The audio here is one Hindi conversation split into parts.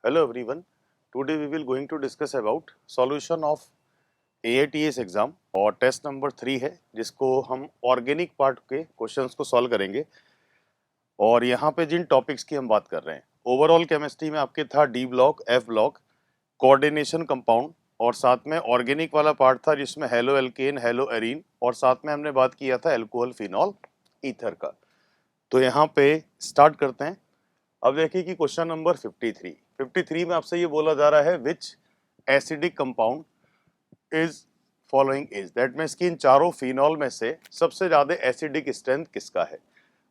Hello everyone. Today we will going to discuss about solution of AITS exam और टेस्ट नंबर 3 है जिसको हम ऑर्गेनिक पार्ट के क्वेश्चंस को सॉल्व करेंगे। और यहाँ पे जिन टॉपिक्स की हम बात कर रहे हैं, ओवरऑल केमिस्ट्री में आपके था D block, F block, coordination compound और साथ में ऑर्गेनिक वाला पार्ट था जिसमें हेलो एल्केन, हेलो एरीन और साथ में हमने बात किया था एल्कोहल, फिनॉल, ईथर का। तो यहाँ पे स्टार्ट करते हैं। अब देखिए कि क्वेश्चन नंबर 53 में आपसे ये बोला जा रहा है which acidic compound is following is, that means कि इन चारों फिनॉल में से सबसे ज्यादा एसिडिक स्ट्रेंथ किसका है।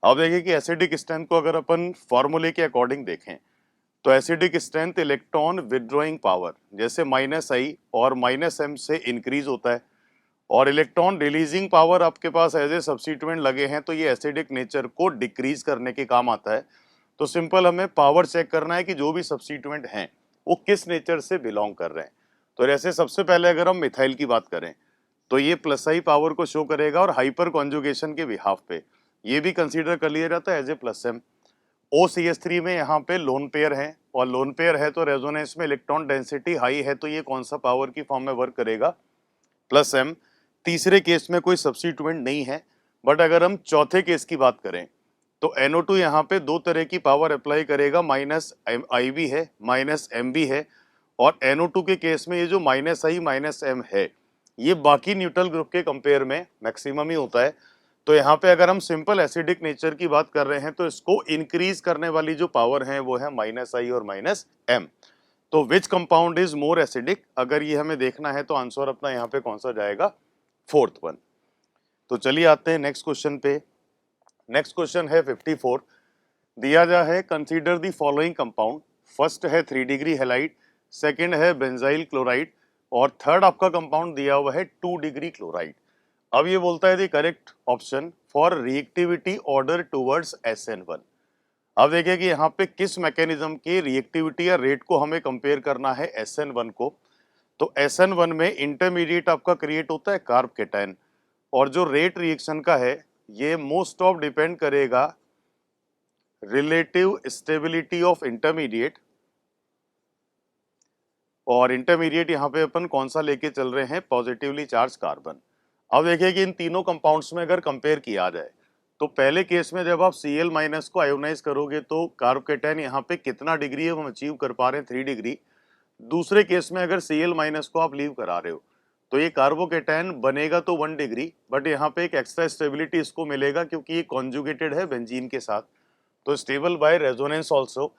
अब देखिए कि एसिडिक स्ट्रेंथ को अगर अपन फॉर्मूले के अकॉर्डिंग देखें तो acidic strength electron withdrawing power जैसे -I और -M से इंक्रीज होता है और इलेक्ट्रॉन रिलीजिंग पावर आपके पास एज ए सब्स्टिट्यूएंट लगे हैं तो ये एसिडिक नेचर को डिक्रीज करने के काम आता है। तो सिंपल हमें पावर चेक करना है कि जो भी सब्स्टिट्यूएंट हैं वो किस नेचर से बिलोंग कर रहे हैं। तो जैसे सबसे पहले अगर हम मिथाइल की बात करें तो ये +I पावर को शो करेगा और हाइपर कॉन्जुगेशन के बिहाफ पे ये भी कंसीडर कर लिया जाता है एज ए +M। OCH3 में यहाँ पे लोन पेयर है और लोन पेयर है तो रेजोनेंस में इलेक्ट्रॉन डेंसिटी हाई है तो ये कौन सा पावर की फॉर्म में वर्क करेगा, +M। तीसरे केस में कोई सब्स्टिट्यूएंट नहीं है, बट अगर हम चौथे केस की बात करें तो NO2 यहाँ पे दो तरह की पावर अप्लाई करेगा, -I भी है, -M भी है और NO2 के केस में ये जो -I -M है ये बाकी न्यूट्रल ग्रुप के कंपेयर में मैक्सिमम ही होता है। तो यहाँ पे अगर हम सिंपल एसिडिक नेचर की बात कर रहे हैं तो इसको इंक्रीज करने वाली जो पावर है वो है -I और -M। तो which compound is more acidic, अगर ये हमें देखना है तो आंसर अपना यहाँ पे कौन सा जाएगा, 4th वन। तो चलिए आते हैं नेक्स्ट क्वेश्चन पे। नेक्स्ट क्वेश्चन है 54। दिया जा है consider the following compound, first है 3 डिग्री हेलाइड, सेकंड है बेंजाइल क्लोराइड और थर्ड आपका कंपाउंड दिया हुआ है 2 डिग्री क्लोराइड। अब ये बोलता है the correct option for reactivity order towards SN1। अब देखिए कि यहाँ पे किस मैकेनिज्म की रिएक्टिविटी या रेट को हमें कंपेयर करना है SN1 को। तो SN1 में इंटरमीडिएट आपका क्रिएट होता है कार्ब केटायन और जो रेट रिएक्शन का है ये मोस्ट ऑफ डिपेंड करेगा रिलेटिव स्टेबिलिटी ऑफ इंटरमीडिएट। और इंटरमीडिएट यहाँ पे अपन कौन सा लेके चल रहे हैं, पॉजिटिवली चार्ज कार्बन। अब देखिए कि इन तीनों कंपाउंड्स में अगर कंपेयर किया जाए तो पहले केस में जब आप Cl- को आयोनाइज करोगे तो कार्ब केटायन यहाँ पे कितना डिग्री है हम अचीव कर पा रहे हैं, 3 डिग्री। दूसरे केस में अगर Cl- को आप लीव करा रहे हो तो ये कार्बोकेटायन बनेगा तो 1 डिग्री, बट यहाँ पे एक एक्स्ट्रा स्टेबिलिटी इसको मिलेगा क्योंकि ये कॉन्जुगेटेड है बेंजीन के साथ, तो स्टेबल बाय रेजोनेंस ऑल्सो।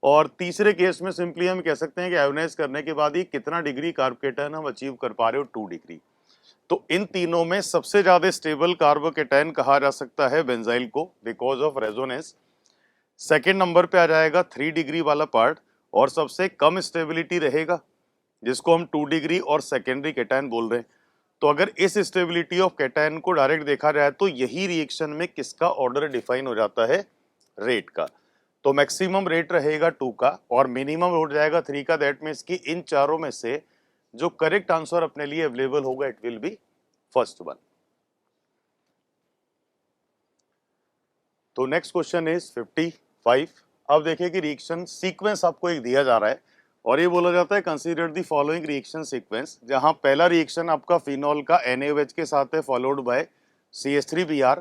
और तीसरे केस में सिंपली हम कह सकते हैं कि आयोनाइज करने के बाद ही कितना डिग्री कार्बोकेटायन हम अचीव कर पा रहे हो, 2 डिग्री। तो इन तीनों में सबसे ज्यादा स्टेबल कार्बोकेटायन कहा जा सकता है बेंजाइल को because of resonance. Second number पे आ जाएगा 3 डिग्री वाला पार्ट और सबसे कम स्टेबिलिटी रहेगा जिसको हम 2 डिग्री और सेकेंडरी केटायन बोल रहे हैं। तो अगर इस स्टेबिलिटी ऑफ केटायन को डायरेक्ट देखा जाए तो यही रिएक्शन में किसका ऑर्डर डिफाइन हो जाता है, रेट का। तो मैक्सिमम रेट रहेगा 2 का और मिनिमम हो जाएगा 3 का। दैट मीन्स कि इन चारों में से जो करेक्ट आंसर अपने लिए अवेलेबल होगा it will B first one. तो नेक्स्ट क्वेश्चन इज 55। अब देखिए कि रिएक्शन सीक्वेंस आपको एक दिया जा रहा है और ये बोला जाता है consider the following reaction sequence, जहां पहला रिएक्शन आपका फिनॉल का NaOH के साथ है फॉलोड बाय CH3Br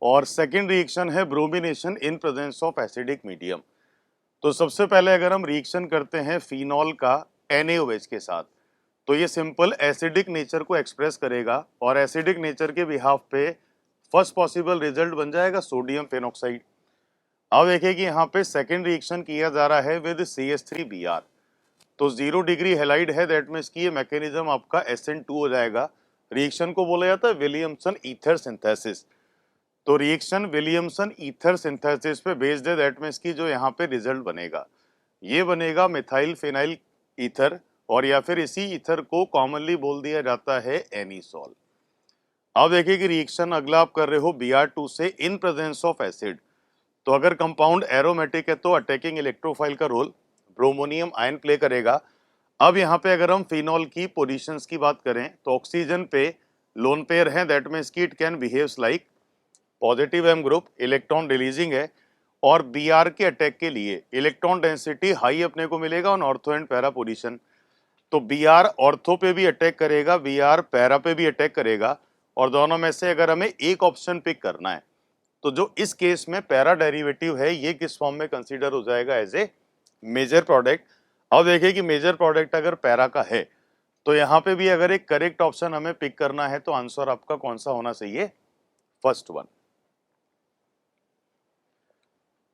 और सेकेंड रिएक्शन है bromination in presence of acidic medium. तो सबसे पहले अगर हम रिएक्शन करते हैं फिनॉल का NaOH के साथ तो ये सिंपल एसिडिक नेचर को एक्सप्रेस करेगा और एसिडिक नेचर के बिहाफ पे फर्स्ट पॉसिबल रिजल्ट बन जाएगा सोडियम फेनॉक्साइड। अब देखिए कि यहाँ पे सेकेंड रिएक्शन किया जा रहा है विद CH3Br, तो 0 डिग्री हेलाइड है, दैट मीन्स कि ये मैकेनिज्म आपका SN2 हो जाएगा। रिएक्शन को बोला जाता है विलियमसन ईथर सिंथेसिस। तो रिएक्शन विलियमसन ईथर सिंथेसिस पे बेस्ड है, दैट मीन्स कि जो यहाँ पे रिजल्ट बनेगा ये बनेगा मिथाइल फिनाइल ईथर और या फिर इसी ईथर को कॉमनली बोल दिया जाता है एनीसॉल। अब देखिए कि रिएक्शन अगला आप कर रहे हो Br2 से इन प्रेजेंस ऑफ एसिड। तो अगर कंपाउंड एरोमेटिक है तो अटैकिंग इलेक्ट्रोफाइल का रोल ब्रोमोनियम आयन प्ले करेगा। अब यहाँ पे अगर हम फिनॉल की पोजीशंस की बात करें तो ऑक्सीजन पे लोन पेयर है, दैट मीन्स कि it can behaves like positive M group, electron releasing है और Br के अटैक के लिए इलेक्ट्रॉन डेंसिटी हाई अपने को मिलेगा on ortho and para position. तो Br ऑर्थो पे भी अटैक करेगा, Br पैरा पे भी अटैक करेगा, और दोनों में से अगर हमें एक ऑप्शन पिक करना है तो जो इस केस में पैरा डेरिवेटिव है ये किस फॉर्म में कंसीडर हो जाएगा, एज ए मेजर प्रोडक्ट। अब देखिए कि मेजर प्रोडक्ट अगर पैरा का है तो यहाँ पे भी अगर एक करेक्ट ऑप्शन हमें पिक करना है तो आंसर आपका कौन सा होना चाहिए, फर्स्ट वन।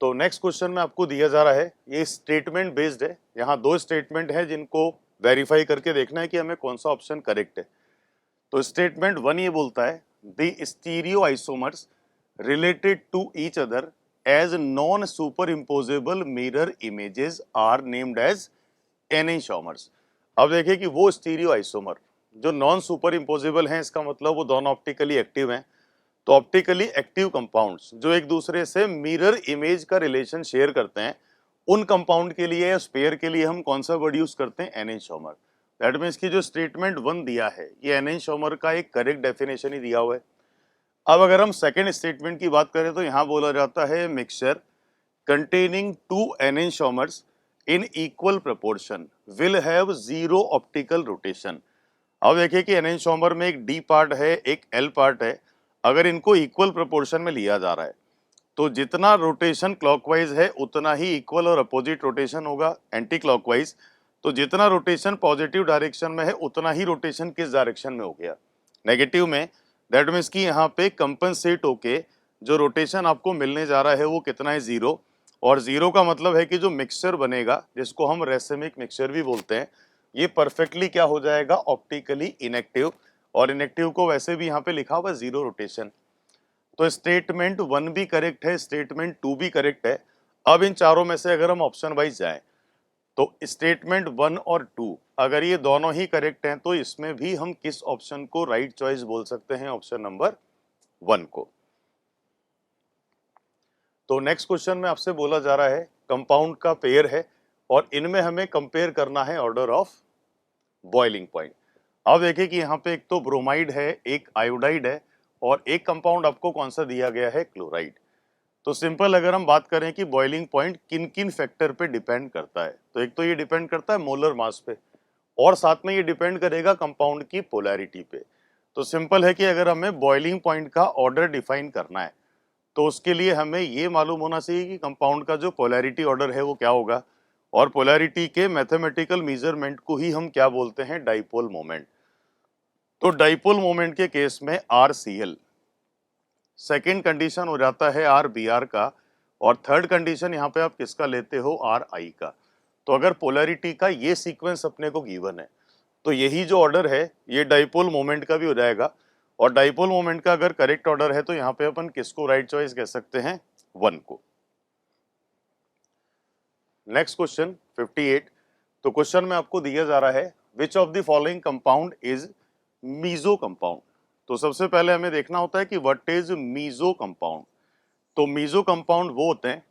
तो नेक्स्ट क्वेश्चन में आपको दिया जा रहा है, ये स्टेटमेंट बेस्ड है, यहाँ दो स्टेटमेंट है जिनको वेरीफाई करके देखना है कि हमें कौन सा ऑप्शन करेक्ट है। तो स्टेटमेंट वन ये बोलता है the stereo isomers related to each other as non superimposable mirror images are named as enantiomers। अब देखिए कि वो स्टीरियो आइसोमर जो नॉन सुपर इम्पोजिबल हैं, इसका मतलब वो दोनों ऑप्टिकली एक्टिव हैं। तो ऑप्टिकली एक्टिव कंपाउंड्स जो एक दूसरे से मिरर इमेज का रिलेशन शेयर करते हैं, उन कंपाउंड के लिए या स्पेयर के लिए हम कौन सा वर्ड यूज करते हैं, एनेंटियोमर। दैट मीन्स की जो स्टेटमेंट वन दिया है ये एनेंटियोमर का एक करेक्ट डेफिनेशन ही दिया हुआ है। अब अगर हम सेकेंड स्टेटमेंट की बात करें तो यहां बोला जाता है mixture containing two enantiomers in equal proportion will have zero optical rotation. अब देखिए कि एनेंटियोमर में एक डी पार्ट है, एक एल पार्ट है। अगर इनको इक्वल प्रोपोर्शन में लिया जा रहा है तो जितना रोटेशन क्लॉकवाइज है उतना ही इक्वल और अपोजिट रोटेशन होगा एंटी क्लॉकवाइज। तो जितना रोटेशन पॉजिटिव डायरेक्शन में है उतना ही रोटेशन किस डायरेक्शन में हो गया, नेगेटिव में। दैट मीन्स कि यहाँ पे कंपनसेट होके जो रोटेशन आपको मिलने जा रहा है वो कितना है, जीरो। और जीरो का मतलब है कि जो मिक्सचर बनेगा जिसको हम रेसेमिक मिक्सचर भी बोलते हैं, ये परफेक्टली क्या हो जाएगा, ऑप्टिकली इनएक्टिव। और इनएक्टिव को वैसे भी यहाँ पे लिखा हुआ जीरो रोटेशन। तो स्टेटमेंट वन भी करेक्ट है, स्टेटमेंट टू भी करेक्ट है। अब इन चारों में से अगर हम ऑप्शन वाइज जाएं तो स्टेटमेंट वन और टू अगर ये दोनों ही करेक्ट हैं तो इसमें भी हम किस ऑप्शन को राइट चॉइस बोल सकते हैं, ऑप्शन नंबर वन को। तो नेक्स्ट क्वेश्चन में आपसे बोला जा रहा है कंपाउंड का पेयर है और इनमें हमें कंपेयर करना है ऑर्डर ऑफ बॉइलिंग पॉइंट। अब देखिए कि यहाँ पे एक तो ब्रोमाइड है, एक आयोडाइड है, और एक कंपाउंड आपको कौन सा दिया गया है, क्लोराइड। तो सिंपल अगर हम बात करें कि बॉइलिंग पॉइंट किन किन फैक्टर पे डिपेंड करता है, तो एक तो ये डिपेंड करता है मोलर मास पे, और साथ में ये डिपेंड करेगा कंपाउंड की पोलैरिटी पे। तो सिंपल है कि अगर हमें बॉइलिंग पॉइंट का ऑर्डर डिफाइन करना है तो उसके लिए हमें ये मालूम होना चाहिए कि कंपाउंड का जो पोलैरिटी ऑर्डर है वो क्या होगा, और पोलैरिटी के मैथमेटिकल मेजरमेंट को ही हम क्या बोलते हैं, डाइपोल मोमेंट। तो डाइपोल मोमेंट के केस में RCl सेकेंड कंडीशन हो जाता है RBr का, और थर्ड कंडीशन यहाँ पे आप किसका लेते हो, RI का। तो अगर पोलैरिटी का ये सीक्वेंस अपने को गिवन है तो यही जो ऑर्डर है ये डाइपोल मोमेंट का भी हो जाएगा, और डाइपोल मोमेंट का अगर करेक्ट ऑर्डर है तो यहाँ पे अपन किसको राइट चॉइस कह सकते हैं, वन को। Next question 58। तो क्वेश्चन में आपको दिया जा रहा है which of the following compound is meso compound. तो सबसे पहले हमें देखना होता है कि व्हाट इज मीजो कंपाउंड। तो मीजो कंपाउंड वो होते हैं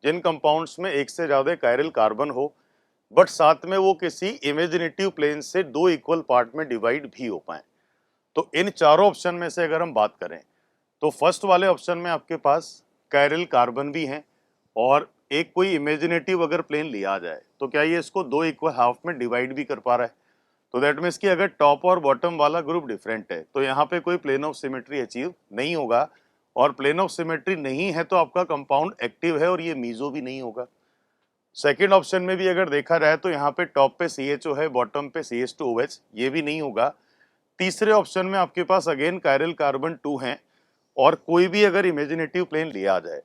जिन कंपाउंड्स में एक से ज्यादा कायरल कार्बन हो, बट साथ में वो किसी इमेजिनेटिव प्लेन से दो इक्वल पार्ट में डिवाइड भी हो पाए। तो इन चारों ऑप्शन में से अगर हम बात करें तो फर्स्ट वाले ऑप्शन में आपके पास कायरल कार्बन भी हैं, और एक कोई इमेजिनेटिव अगर प्लेन लिया जाए तो क्या ये इसको दो इक्वल हाफ में डिवाइड भी कर पा रहा है। तो दैट मीन्स कि अगर टॉप और बॉटम वाला ग्रुप डिफरेंट है तो यहाँ पे कोई प्लेन ऑफ सिमेट्री अचीव नहीं होगा, और प्लेन ऑफ सिमेट्री नहीं है तो आपका कंपाउंड एक्टिव है और ये मीजो भी नहीं होगा। सेकेंड ऑप्शन में भी अगर देखा जाए तो यहाँ पे टॉप पे CHO है, बॉटम पे CH2OH, ये भी नहीं होगा। तीसरे ऑप्शन में आपके पास अगेन कायरल कार्बन 2 हैं, और कोई भी अगर इमेजिनेटिव प्लेन लिया जाए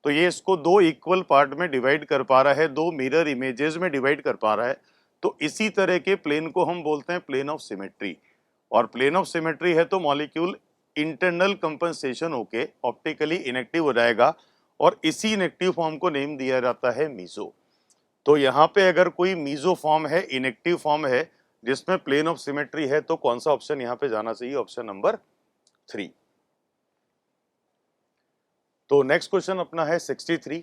तो ये इसको दो इक्वल पार्ट में डिवाइड कर पा रहा है, दो मिरर इमेजेस में डिवाइड कर पा रहा है। तो इसी तरह के प्लेन को हम बोलते हैं प्लेन ऑफ सिमेट्री, और प्लेन ऑफ सिमेट्री है तो मॉलिक्यूल इंटरनल कंपनसेशन होके ऑप्टिकली इनएक्टिव हो जाएगा, और इसी इनएक्टिव फॉर्म को नेम दिया जाता है मीजो। तो यहाँ पे अगर कोई मीजो फॉर्म है, इनएक्टिव फॉर्म है जिसमें प्लेन ऑफ सिमेट्री है, तो कौन सा ऑप्शन यहाँ पे जाना चाहिए, ऑप्शन नंबर 3। तो नेक्स्ट क्वेश्चन अपना है 63।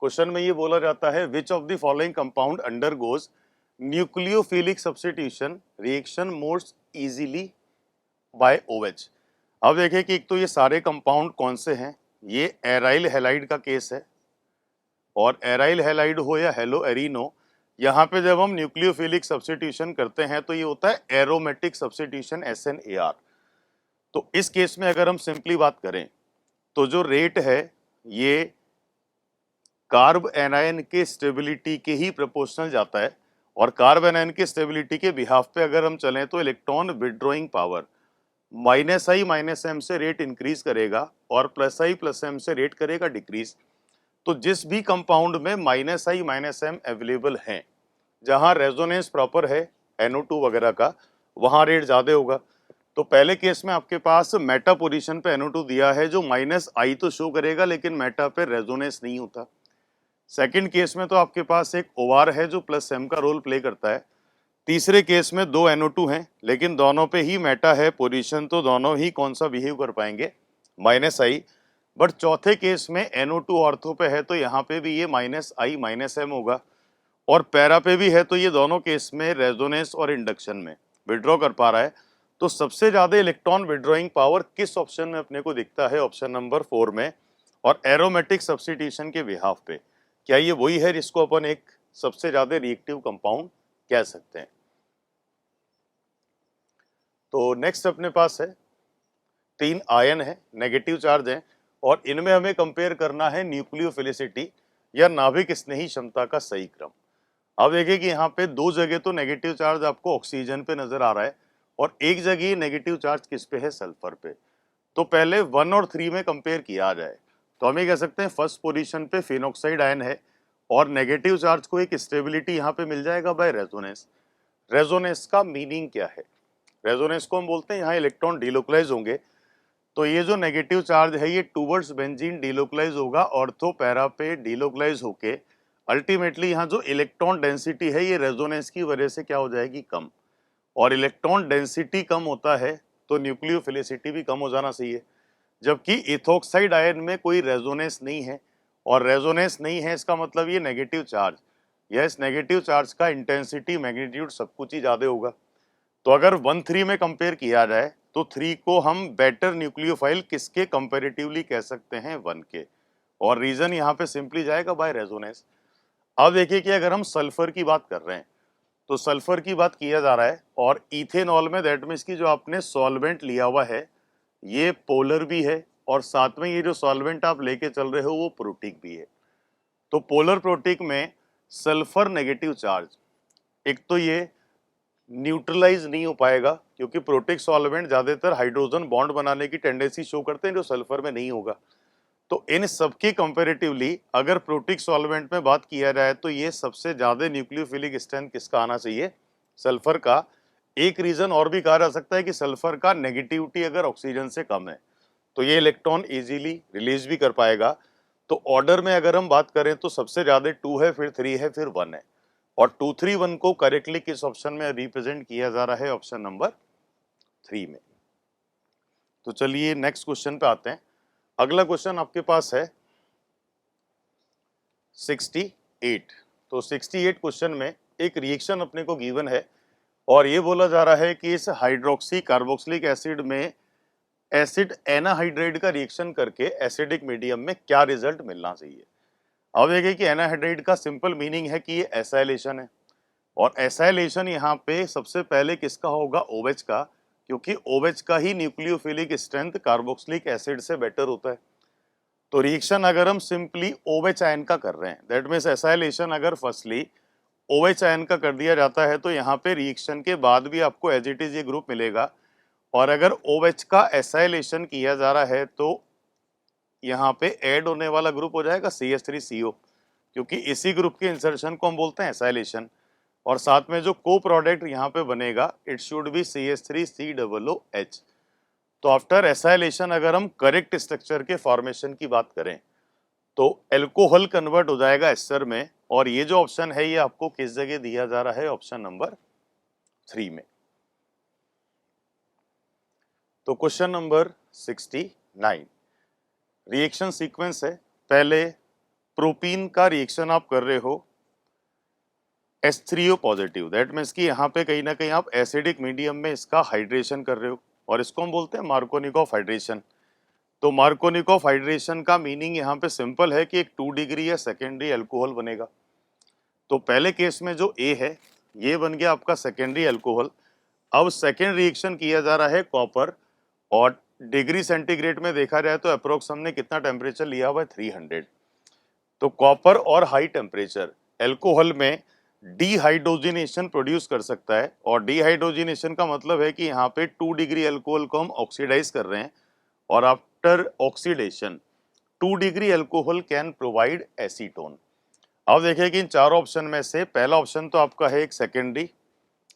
क्वेश्चन में ये बोला जाता है which of the following compound undergoes nucleophilic substitution reaction most easily by OH। अब देखिए कि एक तो ये सारे कंपाउंड कौन से हैं, ये एराइल हैलाइड का केस है, और एराइल हैलाइड हो या हेलो एरिनो, यहाँ पे जब हम न्यूक्लियोफिलिक सब्स्टिट्यूशन करते हैं तो ये होता है एरोमेटिक सब्स्टिट्यूशन SNAR। तो इस केस में अगर हम सिंपली बात करें तो जो रेट है ये कार्ब एनायन के स्टेबिलिटी के ही प्रोपोर्शनल जाता है, और कार्ब एनायन के स्टेबिलिटी के बिहाफ पे अगर हम चलें तो इलेक्ट्रॉन विड्रॉइंग पावर -I-M से रेट इंक्रीज करेगा और +I+M से रेट करेगा डिक्रीज। तो जिस भी कंपाउंड में -I-M अवेलेबल हैं, जहां रेजोनेंस प्रॉपर है NO2 वगैरह का, वहां रेट ज्यादा होगा। तो पहले केस में आपके पास मेटा पोजीशन पे NO2 दिया है जो -I तो शो करेगा लेकिन मेटा पे रेजोनेंस नहीं होता। सेकंड केस में तो आपके पास एक OR है जो +M का रोल प्ले करता है। तीसरे केस में 2 NO2 हैं लेकिन दोनों पे ही मेटा है पोजीशन, तो दोनों ही कौन सा बिहेव कर पाएंगे, -I। बट चौथे केस में NO2 ऑर्थो पे है तो यहाँ पे भी ये -I-M होगा, और पैरा पे भी है तो ये दोनों केस में रेजोनेंस और इंडक्शन में विड्रॉ कर पा रहा है। तो सबसे ज्यादा इलेक्ट्रॉन विड्रॉइंग पावर किस ऑप्शन में अपने को दिखता है, ऑप्शन नंबर 4 में, और एरोमेटिक सब्स्टिट्यूशन के बिहाफ पे। क्या ये वही है जिसको अपन एक सबसे ज्यादा रिएक्टिव कंपाउंड कह सकते हैं? तो नेक्स्ट अपने पास है 3 आयन है, नेगेटिव चार्ज है, और इनमें हमें कंपेयर करना है न्यूक्लियोफिलिसिटी या नाभिक स्नेही क्षमता का सही क्रम। अब देखिए कि यहाँ पे 2 जगह तो नेगेटिव चार्ज आपको ऑक्सीजन पे नजर आ रहा है और एक जगह नेगेटिव चार्ज किस पे है, सल्फर पे। तो पहले 1 और 3 में कंपेयर किया जाए तो हम ये कह सकते हैं फर्स्ट पोजीशन पे फिनॉक्साइड आयन है और नेगेटिव चार्ज को एक स्टेबिलिटी यहाँ पे मिल जाएगा बाय रेजोनेंस। रेजोनेंस का मीनिंग क्या है? रेजोनेंस को हम बोलते हैं यहाँ इलेक्ट्रॉन डिलोकलाइज होंगे, तो ये जो नेगेटिव चार्ज है ये टूवर्ड्स बेंजीन डिलोकलाइज होगा, ऑर्थो पैरा पे डिलोकलाइज होके अल्टीमेटली यहाँ जो इलेक्ट्रॉन डेंसिटी है ये रेजोनेंस की वजह से क्या हो जाएगी, कम। और इलेक्ट्रॉन डेंसिटी कम होता है तो न्यूक्लियोफिलिसिटी भी कम हो जाना चाहिए, जबकि इथोक्साइड आयन में कोई रेजोनेंस नहीं है, और रेजोनेंस नहीं है इसका मतलब ये नेगेटिव चार्ज, या इस नेगेटिव चार्ज का इंटेंसिटी मैग्नीट्यूड सब कुछ ही ज्यादा होगा। तो अगर 1-3 में कंपेयर किया जाए तो 3 को हम बेटर न्यूक्लियोफाइल किसके कंपैरेटिवली कह सकते हैं, 1 के, और रीजन यहाँ पे सिंपली जाएगा बाय रेजोनेंस। अब देखिए कि अगर हम सल्फर की बात कर रहे हैं तो सल्फर की बात किया जा रहा है, और इथेनॉल में दैट मीन्स की जो आपने सॉल्वेंट लिया हुआ है ये पोलर भी है, और साथ में ये जो सॉल्वेंट आप लेके चल रहे हो वो प्रोटिक भी है। तो पोलर प्रोटिक में सल्फर नेगेटिव चार्ज, एक तो ये न्यूट्रलाइज नहीं हो पाएगा क्योंकि प्रोटिक सॉल्वेंट ज्यादातर हाइड्रोजन बॉन्ड बनाने की टेंडेंसी शो करते हैं जो सल्फर में नहीं होगा। तो इन सबकी कंपैरेटिवली अगर प्रोटिक सॉल्वेंट में बात किया जाए तो ये सबसे ज्यादा न्यूक्लियोफिलिक स्ट्रेंथ किसका आना चाहिए, सल्फर का। एक रीजन और भी कहा जा सकता है कि सल्फर का नेगेटिविटी अगर ऑक्सीजन से कम है तो ये इलेक्ट्रॉन इजीली रिलीज भी कर पाएगा। तो ऑर्डर में अगर हम बात करें तो सबसे ज्यादा 2 है, फिर 3 है, फिर 1 है, और 2, 3, 1 को करेक्टली किस ऑप्शन में रिप्रेजेंट किया जा रहा है, ऑप्शन नंबर 3 में। तो चलिए नेक्स्ट क्वेश्चन पे आते हैं। अगला क्वेश्चन आपके पास है 68। तो 68 क्वेश्चन में एक रिएक्शन अपने को गिवन है और ये बोला जा रहा है कि इस हाइड्रोक्सी कार्बोक्सिलिक एसिड में एसिड एनाहाइड्राइड का रिएक्शन करके एसिडिक मीडियम में क्या रिजल्ट मिलना चाहिए। अब देखिए कि एनाहाइड्राइड का सिंपल मीनिंग है कि ये एसाइलेशन है, और एसाइलेशन यहाँ पे सबसे पहले किसका होगा, OH का, क्योंकि OH का ही न्यूक्लियोफिलिक स्ट्रेंथ कार्बोक्सिलिक एसिड से बेटर होता है। तो रिएक्शन अगर हम सिंपली OH आयन का कर रहे हैं दैट मीन्स एसाइलेशन अगर फर्स्टली OH आयन का कर दिया जाता है तो यहाँ पे रिएक्शन के बाद भी आपको एज इट इज ये ग्रुप मिलेगा, और अगर OH का एसाइलेशन किया जा रहा है तो यहाँ पे ऐड होने वाला ग्रुप हो जाएगा CH3CO, क्योंकि इसी ग्रुप के इंसर्शन को हम बोलते हैं एसाइलेशन, और साथ में जो को प्रोडक्ट यहाँ पे बनेगा इट शुड बी CH3COOH। तो आफ्टर एसाइलेशन अगर हम करेक्ट स्ट्रक्चर के फॉर्मेशन की बात करें तो एल्कोहल कन्वर्ट हो जाएगा एस्टर में, और ये जो ऑप्शन है ये आपको किस जगह दिया जा रहा है, ऑप्शन नंबर 3 में। तो क्वेश्चन नंबर 69 रिएक्शन सीक्वेंस है। पहले प्रोपीन का रिएक्शन आप कर रहे हो H3O पॉजिटिव, दैट मीन्स कि यहाँ पे कहीं ना कहीं आप एसिडिक मीडियम में इसका हाइड्रेशन कर रहे हो, और इसको हम बोलते हैं मार्कोनिकॉफ हाइड्रेशन। तो मार्कोनिकॉफ हाइड्रेशन का मीनिंग यहाँ पे सिंपल है कि एक 2 डिग्री या सेकेंडरी अल्कोहल बनेगा। तो पहले केस में जो ए है ये बन गया आपका सेकेंडरी अल्कोहल। अब सेकेंड रिएक्शन किया जा रहा है कॉपर, और डिग्री सेंटीग्रेड में देखा जाए तो अप्रोक्स हमने कितना टेम्परेचर लिया हुआ है 300। तो कॉपर और हाई टेम्परेचर एल्कोहल में डीहाइड्रोजिनेशन प्रोड्यूस कर सकता है, और डीहाइड्रोजिनेशन का मतलब है कि यहाँ पे 2 डिग्री अल्कोहल को हम ऑक्सीडाइज कर रहे हैं, और after oxidation 2 degree alcohol can provide acetone. अब देखिए कि इन चारों ऑप्शन में से पहला ऑप्शन तो आपका है एक सेकेंडरी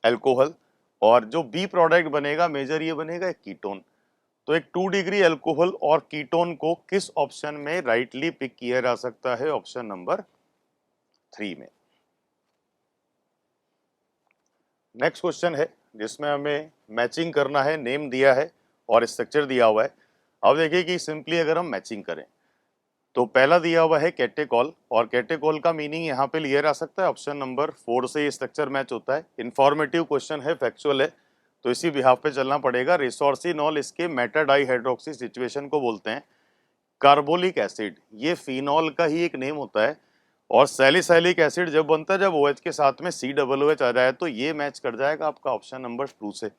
अल्कोहल, और जो बी प्रोडक्ट बनेगा मेजर ये बनेगा एक कीटोन। तो एक 2 डिग्री अल्कोहल और कीटोन को किस ऑप्शन में राइटली पिक किया जा सकता है? ऑप्शन नंबर 3 में। नेक्स्ट क्वेश्चन है जिसमें हमें मैचिंग करना है, नेम दिया है और स्ट्रक्चर दिया हुआ है। अब देखिए कि सिंपली अगर हम मैचिंग करें तो पहला दिया हुआ है कैटेकॉल, और कैटेकॉल का मीनिंग यहाँ पे लिया जा सकता है ऑप्शन नंबर 4 से ये स्ट्रक्चर मैच होता है। इंफॉर्मेटिव क्वेश्चन है, फैक्चुअल है, तो इसी बिहाफ पे चलना पड़ेगा। रिसोर्सिनॉल इसके मेटा डाइहाइड्रोक्सी सिचुएशन को बोलते हैं। कार्बोलिक एसिड ये फिनॉल का ही एक नेम होता है, और सैलिसाइलिक एसिड जब बनता है जब OH के साथ में COOH आ जाए तो ये मैच कर जाएगा आपका ऑप्शन नंबर 2 से।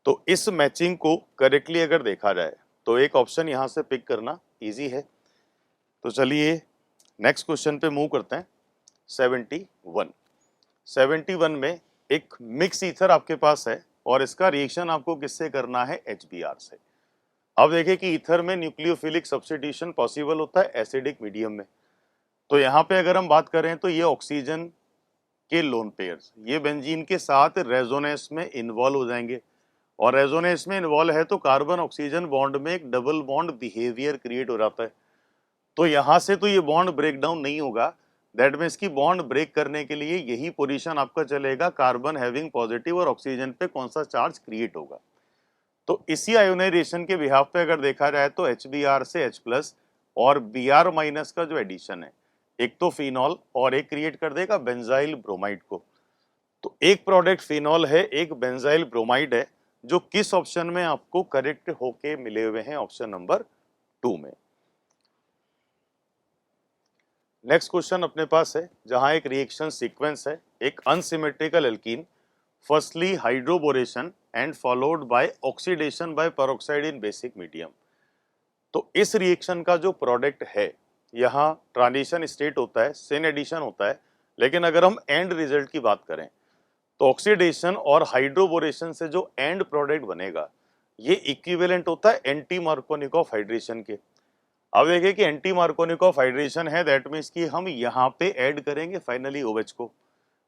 तो इस मैचिंग को करेक्टली अगर देखा जाए तो एक ऑप्शन यहाँ से पिक करना इजी है। तो चलिए नेक्स्ट क्वेश्चन पे मूव करते हैं। 71 में एक मिक्स ईथर आपके पास है, और इसका रिएक्शन आपको किससे करना है? HBr से। अब देखिए कि ईथर में न्यूक्लियोफिलिक सब्स्टिट्यूशन पॉसिबल होता है एसिडिक मीडियम में। तो यहाँ पे अगर हम बात करें तो ये ऑक्सीजन के लोन पेयर्स ये बेंजीन के साथ रेजोनेंस में इन्वॉल्व हो जाएंगे, और रेजोनेंस में इन्वॉल्व है तो कार्बन ऑक्सीजन बॉन्ड में एक डबल बॉन्ड बिहेवियर क्रिएट हो जाता है। तो यहाँ से तो ये बॉन्ड ब्रेक डाउन नहीं होगा, दैट मीन्स की बॉन्ड ब्रेक करने के लिए यही पोजीशन आपका चलेगा, कार्बन हैविंग पॉजिटिव और ऑक्सीजन पे कौन सा चार्ज क्रिएट होगा। तो इसी आयोनाइजेशन के बिहाफ पे अगर देखा जाए तो HBr से H+ और Br- का जो एडिशन है, एक तो फिनॉल और एक क्रिएट कर देगा बेंजाइल ब्रोमाइड को। तो एक प्रोडक्ट फिनॉल है, एक बेंजाइल ब्रोमाइड है, जो किस ऑप्शन में आपको करेक्ट होके मिले हुए हैं? ऑप्शन नंबर 2 में। नेक्स्ट क्वेश्चन अपने पास है जहां एक रिएक्शन सीक्वेंस है, एक unsymmetrical alkene, firstly hydroboration and followed by oxidation by peroxide in basic medium. तो इस रिएक्शन का जो प्रोडक्ट है यहाँ ट्रांजिशन स्टेट होता है, सिन एडिशन होता है, लेकिन अगर हम एंड रिजल्ट की बात करें तो ऑक्सीडेशन और हाइड्रोबोरेशन से जो एंड प्रोडक्ट बनेगा ये इक्विवेलेंट होता है एंटी मार्कोनिकॉफ हाइड्रेशन के। अब देखिए कि एंटी मार्कोनिकॉफ हाइड्रेशन है, दैट मीन्स कि हम यहाँ पे ऐड करेंगे फाइनली OH को,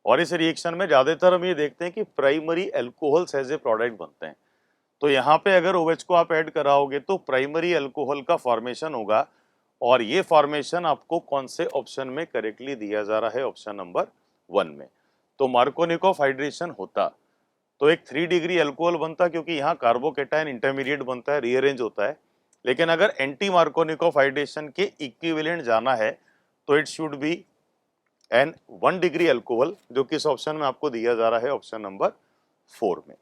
और इस रिएक्शन में ज्यादातर हम ये देखते हैं कि primary alcohols as a product बनते हैं। तो यहाँ पे अगर OH को आप ऐड कराओगे तो प्राइमरी अल्कोहल का फॉर्मेशन होगा, और ये फॉर्मेशन आपको कौन से ऑप्शन में करेक्टली दिया जा रहा है? ऑप्शन नंबर 1 में। तो मार्कोनिकॉफ हाइड्रेशन होता तो एक 3 डिग्री अल्कोहल बनता, क्योंकि यहाँ कार्बोकेटायन इंटरमीडिएट बनता है, रीअरेंज होता है। लेकिन अगर एंटी मार्कोनिकॉफ हाइड्रेशन के इक्विवेलेंट जाना है तो it should be an 1 degree alcohol, जो किस ऑप्शन में आपको दिया जा रहा है? ऑप्शन नंबर 4 में।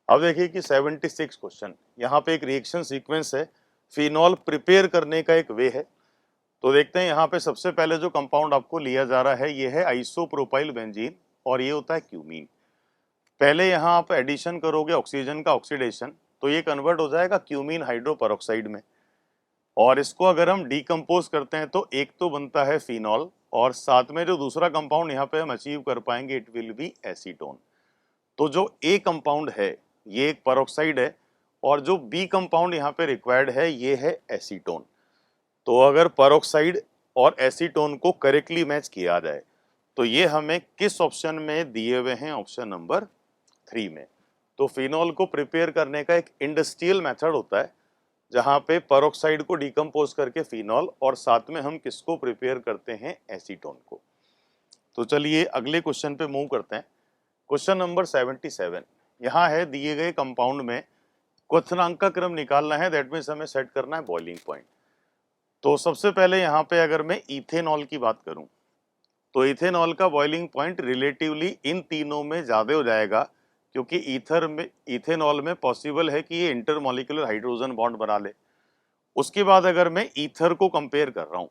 अब देखिए कि 76 क्वेश्चन, यहाँ पे एक रिएक्शन सीक्वेंस है, फिनॉल प्रिपेयर करने का एक वे है। तो देखते हैं यहाँ पे सबसे पहले जो कंपाउंड आपको लिया जा रहा है ये है आइसोप्रोपाइल बेंजीन, और ये होता है क्यूमीन। पहले यहाँ आप एडिशन करोगे ऑक्सीजन का ऑक्सीडेशन, तो ये कन्वर्ट हो जाएगा क्यूमीन हाइड्रोपेरोक्साइड में, और इसको अगर हम डीकम्पोज करते हैं तो एक तो बनता है फिनॉल, और साथ में जो दूसरा कंपाउंड यहाँ पे हम अचीव कर पाएंगे इट विल बी एसीटोन। तो जो ए कंपाउंड है ये एक पेरोक्साइड है, और जो बी कंपाउंड यहाँ पे रिक्वायर्ड है ये है एसीटोन। तो अगर पेरोक्साइड और एसीटोन को करेक्टली मैच किया जाए तो ये हमें किस ऑप्शन में दिए हुए हैं? ऑप्शन नंबर 3 में। तो फिनॉल को प्रिपेयर करने का एक इंडस्ट्रियल मेथड होता है जहां पे पेरोक्साइड को डिकम्पोज करके फिनॉल, और साथ में हम किसको प्रिपेयर करते हैं? एसीटोन को। तो चलिए अगले क्वेश्चन पे मूव करते हैं। क्वेश्चन नंबर 77 यहाँ है, दिए गए कंपाउंड में क्वथनांक का क्रम निकालना है, दैट मीन्स हमें सेट करना है बॉइलिंग पॉइंट। तो सबसे पहले यहाँ पे अगर मैं इथेनॉल की बात करूं तो इथेनॉल का बॉइलिंग पॉइंट रिलेटिवली इन तीनों में ज्यादा हो जाएगा, क्योंकि ईथर में, इथेनॉल में पॉसिबल है कि ये इंटरमॉलिक्यूलर हाइड्रोजन बॉन्ड बना ले। उसके बाद अगर मैं ईथर को कंपेयर कर रहा हूँ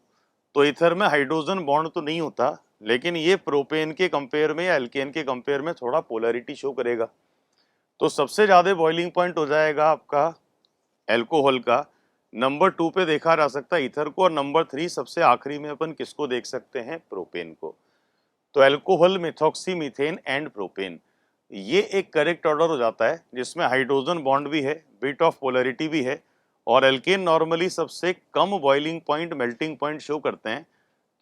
तो ईथर में हाइड्रोजन बॉन्ड तो नहीं होता, लेकिन ये प्रोपेन के कंपेयर में या एल्केन के कंपेयर में थोड़ा पोलैरिटी शो करेगा। तो सबसे ज्यादा बॉइलिंग पॉइंट हो जाएगा आपका एल्कोहल का, नंबर 2 पे देखा जा सकता है ईथर को, और नंबर 3 सबसे आखिरी में अपन किसको देख सकते हैं, प्रोपेन को। तो alcohol, methoxy, methane and propane, ये एक करेक्ट ऑर्डर हो जाता है जिसमें हाइड्रोजन बॉन्ड भी है, बिट ऑफ पोलैरिटी भी है, और एल्केन नॉर्मली सबसे कम boiling point, melting point show करते हैं,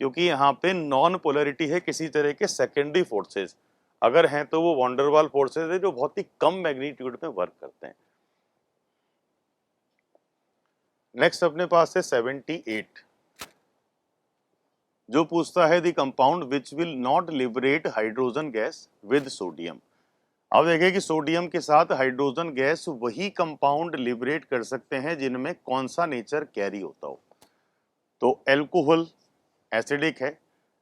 क्योंकि यहाँ पे नॉन पोलैरिटी है किसी तरह के सेकेंडरी फोर्सेस, अगर हैं तो वो वॉन्डरवाल फोर्सेस है जो बहुत ही कम मैग्नीट्यूड में वर्क करते हैं। नेक्स्ट अपने पास है 78, जो पूछता है the compound which will not liberate hydrogen gas with sodium. अब देखिए कि सोडियम के साथ हाइड्रोजन गैस वही कंपाउंड लिबरेट कर सकते हैं जिनमें कौन सा नेचर कैरी होता हो। तो एल्कोहल एसिडिक है,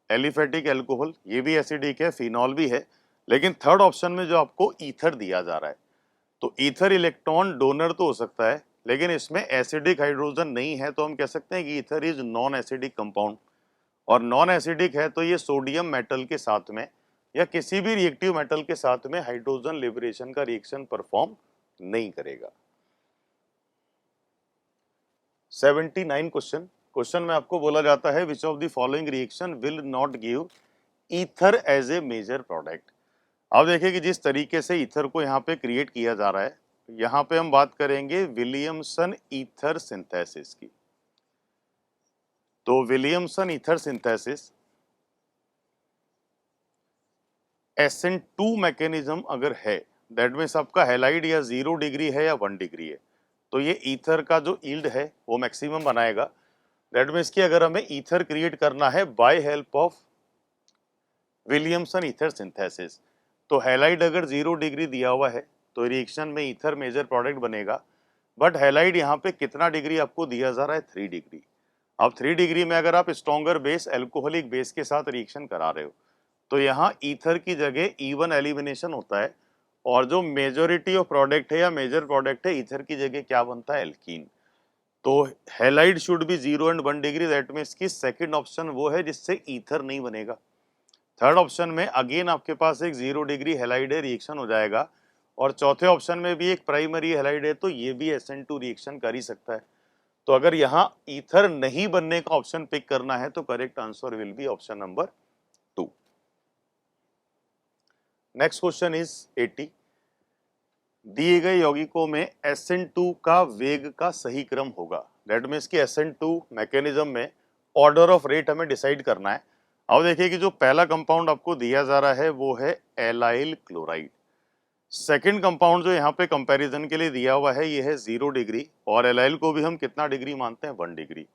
एलिफेटिक एल्कोहल ये भी एसिडिक है, फिनॉल भी है, लेकिन थर्ड ऑप्शन में जो आपको ईथर दिया जा रहा है, तो ईथर इलेक्ट्रॉन डोनर तो हो सकता है, लेकिन इसमें एसिडिक हाइड्रोजन नहीं है, तो हम कह सकते हैं कि ether is non acidic compound. और नॉन एसिडिक है तो ये सोडियम मेटल के साथ में या किसी भी रिएक्टिव मेटल के साथ में हाइड्रोजन लिबरेशन का रिएक्शन परफॉर्म नहीं करेगा। 79 क्वेश्चन में आपको बोला जाता है which of the following reaction will not give ether as a major product. अब देखिए कि जिस तरीके से ईथर को यहाँ पे क्रिएट किया जा रहा है, यहाँ पे हम बात करेंगे विलियमसन ईथर सिंथेसिस की। तो Williamson ether synthesis SN2 mechanism अगर है, दैट मीन्स आपका हैलाइड या 0 डिग्री है या 1 डिग्री है, तो ये ईथर का जो यील्ड है वो मैक्सिमम बनाएगा। दैट मीन्स कि अगर हमें ईथर क्रिएट करना है by help of Williamson ether synthesis, तो हैलाइड अगर 0 डिग्री दिया हुआ है तो रिएक्शन में ईथर मेजर प्रोडक्ट बनेगा, बट हैलाइड यहाँ पे कितना डिग्री आपको दिया जा रहा है, 3 डिग्री। अब 3 डिग्री में अगर आप स्ट्रॉन्गर बेस एल्कोहलिक बेस के साथ रिएक्शन करा रहे हो, तो यहाँ ईथर की जगह इवन एलिमिनेशन होता है, और जो मेजोरिटी ऑफ प्रोडक्ट है या मेजर प्रोडक्ट है ईथर की जगह क्या बनता है, एल्कीन। तो halide should be 0 and 1 degree, that means की सेकंड ऑप्शन वो है जिससे ईथर नहीं बनेगा। थर्ड ऑप्शन में अगेन आपके पास एक 0 डिग्री हैलाइड है, रिएक्शन हो जाएगा, और चौथे ऑप्शन में भी एक प्राइमरी हैलाइड है, तो ये भी SN2 रिएक्शन कर ही सकता है। तो अगर यहाँ ईथर नहीं बनने का ऑप्शन पिक करना है तो correct answer will be option number 2। Next question is 80, दिए गए यौगिकों में SN2 का वेग का सही क्रम होगा। दैट मीन्स कि SN2 मैकेनिज्म में ऑर्डर ऑफ रेट हमें डिसाइड करना है। अब देखिए कि जो पहला कंपाउंड आपको दिया जा रहा है वो है एलाइल क्लोराइड। सेकंड कंपाउंड जो यहाँ पे कंपैरिजन के लिए दिया हुआ है ये है 0 डिग्री, और एलाइल को भी हम कितना डिग्री मानते हैं, 1 डिग्री।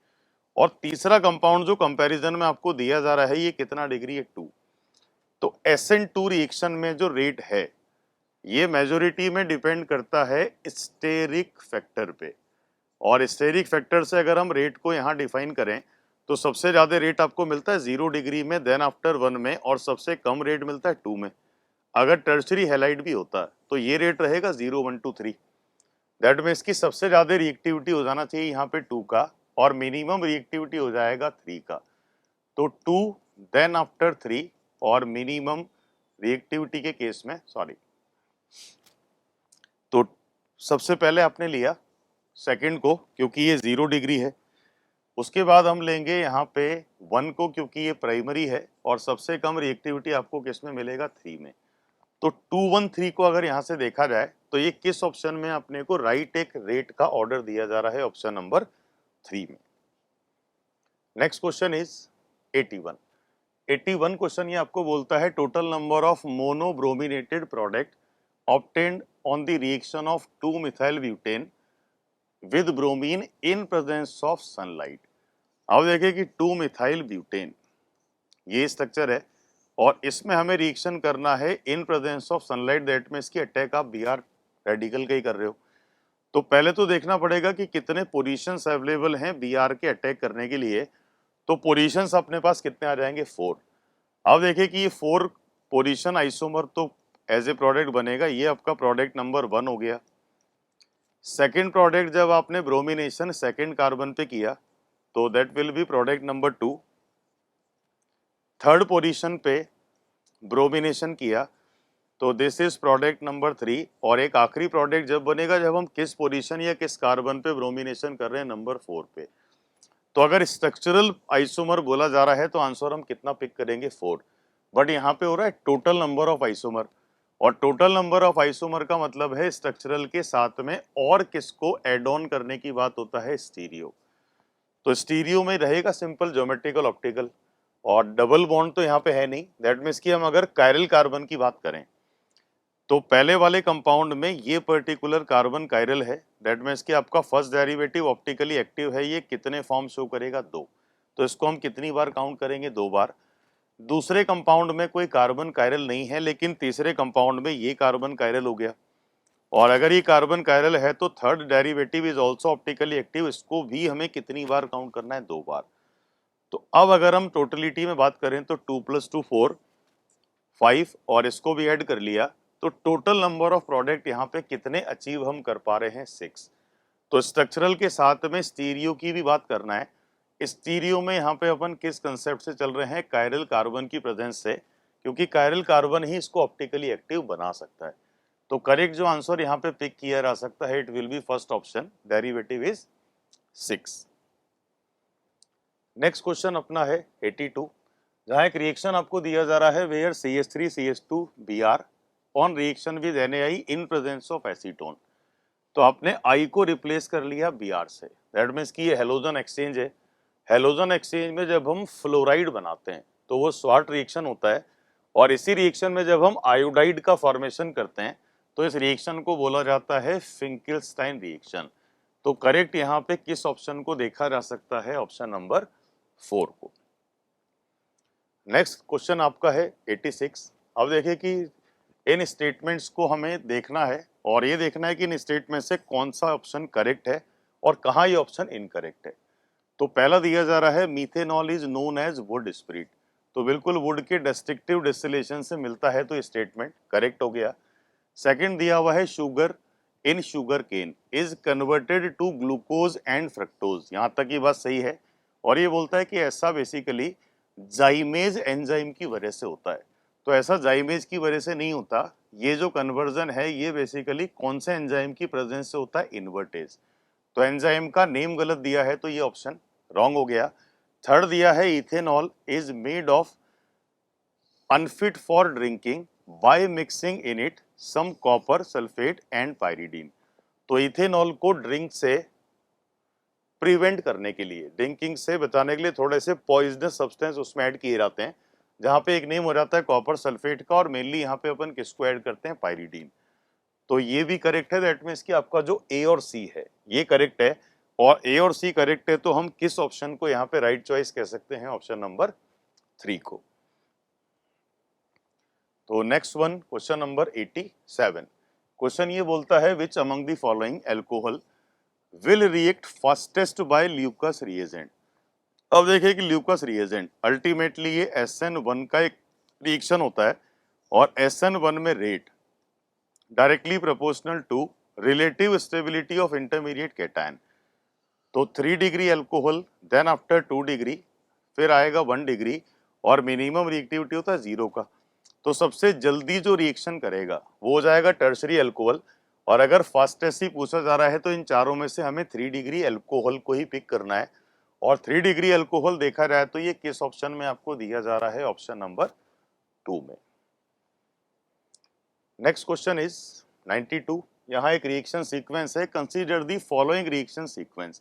और तीसरा कंपाउंड जो कंपैरिजन में आपको दिया जा रहा है ये कितना डिग्री है, 2। तो SN2 रिएक्शन में जो रेट है ये मेजोरिटी में डिपेंड करता है स्टेरिक फैक्टर पे, और स्टेरिक फैक्टर से अगर हम रेट को यहाँ डिफाइन करें तो सबसे ज्यादा रेट आपको मिलता है 0 डिग्री में, देन आफ्टर 1 में, और सबसे कम रेट मिलता है 2 में। अगर टर्शरी हैलाइड भी होता है तो ये रेट रहेगा 0, 1, 2, 3। दैट मीन्स की सबसे ज्यादा रिएक्टिविटी हो जाना चाहिए यहाँ पे 2 का, और मिनिमम रिएक्टिविटी हो जाएगा 3 का। तो 2 देन आफ्टर 3, और मिनिमम रिएक्टिविटी के केस में तो सबसे पहले आपने लिया सेकंड को क्योंकि ये 0 डिग्री है, उसके बाद हम लेंगे यहाँ पे 1 को क्योंकि ये प्राइमरी है, और सबसे कम रिएक्टिविटी आपको किस में मिलेगा, 3 में। तो 2, 1, 3 को अगर यहाँ से देखा जाए तो ये किस ऑप्शन में अपने को राइट एक रेट का ऑर्डर दिया जा रहा है, ऑप्शन नंबर 3 में। नेक्स्ट क्वेश्चन इज 81 क्वेश्चन ये आपको बोलता है total number of monobrominated product obtained on the reaction of 2-methyl-butane with bromine in presence of sunlight। अब देखिए कि 2-methyl-butane ये स्ट्रक्चर है, और इसमें हमें रिएक्शन करना है इन प्रेजेंस ऑफ सनलाइट, दैट में इसकी अटैक आप Br रेडिकल का ही कर रहे हो। तो पहले तो देखना पड़ेगा कि कितने पोजीशंस अवेलेबल हैं Br के अटैक करने के लिए। तो पोजीशंस अपने पास कितने आ जाएंगे, 4। अब देखिए कि ये 4 पोजीशन आइसोमर तो एज ए प्रोडक्ट बनेगा, ये आपका प्रोडक्ट नंबर 1 हो गया। सेकेंड प्रोडक्ट जब आपने ब्रोमिनेशन सेकेंड कार्बन पे किया तो that will be product number 2। Third position पे ब्रोमिनेशन किया तो दिस इज प्रोडक्ट नंबर 3। और एक आखिरी प्रोडक्ट जब बनेगा जब हम किस पोजीशन या किस कार्बन पे ब्रोमिनेशन कर रहे हैं, नंबर 4 पे। तो अगर स्ट्रक्चरल आइसोमर बोला जा रहा है तो आंसर हम कितना पिक करेंगे, 4। बट यहाँ पे हो रहा है टोटल नंबर ऑफ आइसोमर, और टोटल नंबर ऑफ आइसोमर का मतलब है स्ट्रक्चरल के साथ में और किसको एड ऑन करने की बात होता है, स्टीरियो। तो स्टीरियो में रहेगा सिंपल ज्योमेट्रिकल ऑप्टिकल, और डबल बॉन्ड तो यहाँ पे है नहीं। दैट मीन्स कि हम अगर कायरल कार्बन की बात करें तो पहले वाले कंपाउंड में ये पर्टिकुलर कार्बन कायरल है। दैट मीन्स कि आपका फर्स्ट डेरिवेटिव ऑप्टिकली एक्टिव है, ये कितने फॉर्म शो करेगा, 2। तो इसको हम कितनी बार काउंट करेंगे, 2 बार। दूसरे कंपाउंड में कोई कार्बन कायरल नहीं है, लेकिन तीसरे कंपाउंड में ये कार्बन कायरल हो गया, और अगर ये कार्बन कायरल है तो third derivative is also optically active, इसको भी हमें कितनी बार काउंट करना है, 2 बार। तो अब अगर हम टोटलिटी में बात करें तो 2 + 2 4 5, और इसको भी ऐड कर लिया तो टोटल नंबर ऑफ प्रोडक्ट यहाँ पे कितने अचीव हम कर पा रहे हैं, 6। तो स्ट्रक्चरल के साथ में स्टीरियो की भी बात करना है। स्टीरियो में यहाँ पे अपन किस कंसेप्ट से चल रहे हैं, कायरल कार्बन की प्रेजेंस से, क्योंकि कायरल कार्बन ही इसको ऑप्टिकली एक्टिव बना सकता है। तो करेक्ट जो आंसर यहाँ पे पिक किया जा सकता है, it will B first option, derivative is 6। Next question अपना है 82, जहाँ एक रिएक्शन आपको दिया जा रहा है where CH3 CH2 Br on reaction with NaI in presence of acetone. तो आपने I को रिप्लेस कर लिया Br से। दैट मीन्स कि ये हेलोजन एक्सचेंज है। हेलोजन एक्सचेंज में जब हम फ्लोराइड बनाते हैं तो वो स्वार्ट रिएक्शन होता है, और इसी रिएक्शन में जब हम आयोडाइड का फॉर्मेशन करते हैं तो इस रिएक्शन को बोला जाता है फिंकेल्स्टाइन रिएक्शन। तो करेक्ट यहाँ पे किस ऑप्शन को देखा जा सकता है, ऑप्शन नंबर 4 को। नेक्स्ट क्वेश्चन आपका है 86। अब देखिए कि इन स्टेटमेंट्स को हमें देखना है, और ये देखना है कि इन स्टेटमेंट से कौन सा ऑप्शन करेक्ट है और कहाँ ये ऑप्शन इनकरेक्ट है। तो पहला दिया जा रहा है methanol is known as wood spirit, तो बिल्कुल वुड के डिस्ट्रक्टिव डिस्टिलेशन से मिलता है, तो स्टेटमेंट करेक्ट हो गया। सेकंड दिया हुआ है sugar in sugar cane is converted to glucose and fructose, यहाँ तक ये बात सही है। और ये बोलता है कि ऐसा बेसिकली जाइमेज एंजाइम की वजह से होता है। तो ऐसा जाइमेज की वजह से नहीं होता, ये जो कन्वर्जन है ये बेसिकली कौन से एंजाइम की प्रेजेंस से होता है, इन्वर्टेज। तो एंजाइम का नेम गलत दिया है तो ये ऑप्शन रॉन्ग हो गया। थर्ड दिया है ethanol is made of unfit for drinking by mixing in it some copper sulphate and pyridine. तो इथेनॉल को ड्रिंक से प्रिवेंट करने के लिए, ड्रिंकिंग से बचाने के लिए थोड़े से पॉइजनस सब्सटेंस उसमें ऐड किए जाते हैं, जहाँ पे एक नेम हो जाता है कॉपर सल्फेट का, और मेनली यहाँ पे अपन किसको ऐड करते हैं, पायरिडीन। तो ये भी करेक्ट है। दैट मीन्स कि आपका जो ए और सी है ये करेक्ट है, और ए और सी करेक्ट है तो हम किस ऑप्शन को यहाँ पे राइट चॉइस कह सकते हैं, ऑप्शन नंबर 3 को। तो next one question number 87। Question ये बोलता है which among the following alcohol will react fastest by Lucas reagent. अब देखिए कि ल्यूकस रिएजेंट अल्टीमेटली ये SN1 का एक रिएक्शन होता है, और SN1 में rate directly proportional to relative stability of intermediate cation. तो 3 degree alcohol, then after 2 degree, फिर आएगा 1 डिग्री, और मिनिमम रिएक्टिविटी होता है 0 का। तो सबसे जल्दी जो रिएक्शन करेगा वो हो जाएगा टर्शरी अल्कोहल, और अगर फास्टेस्ट ही पूछा जा रहा है तो इन चारों में से हमें 3 डिग्री अल्कोहल को ही पिक करना है। और 3 डिग्री अल्कोहल देखा जाए तो ये किस ऑप्शन में आपको दिया जा रहा है, ऑप्शन नंबर 2 में। Next question is 92। यहाँ एक रिएक्शन सीक्वेंस है, consider the following reaction sequence.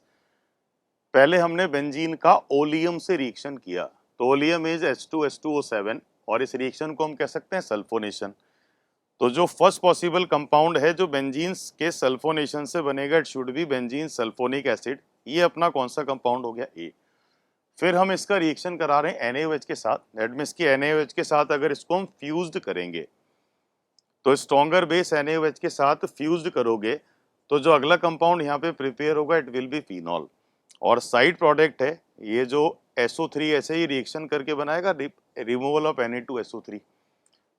पहले हमने बेंजीन का ओलियम से रिएक्शन किया, तो ओलियम इज H2SO7, और इस रिएक्शन को हम कह सकते हैं सल्फोनेशन। तो जो फर्स्ट पॉसिबल कंपाउंड है जो बेंजीन के सल्फोनेशन से बनेगा, it should B benzene sulphonic acid. ये अपना कौन सा कंपाउंड हो गया, ए। फिर हम इसका रिएक्शन करा रहे हैं NaOH के साथ। दैट मीन्स कि NaOH के साथ अगर इसको हम फ्यूज्ड करेंगे तो स्ट्रॉन्गर बेस NaOH के साथ फ्यूज्ड करोगे तो जो अगला कंपाउंड यहाँ पे प्रिपेयर होगा इट विल बी फिनॉल, और साइड प्रोडक्ट है ये जो SO3 ऐसे ही रिएक्शन करके बनाएगा रिमूवल ऑफ Na2SO3।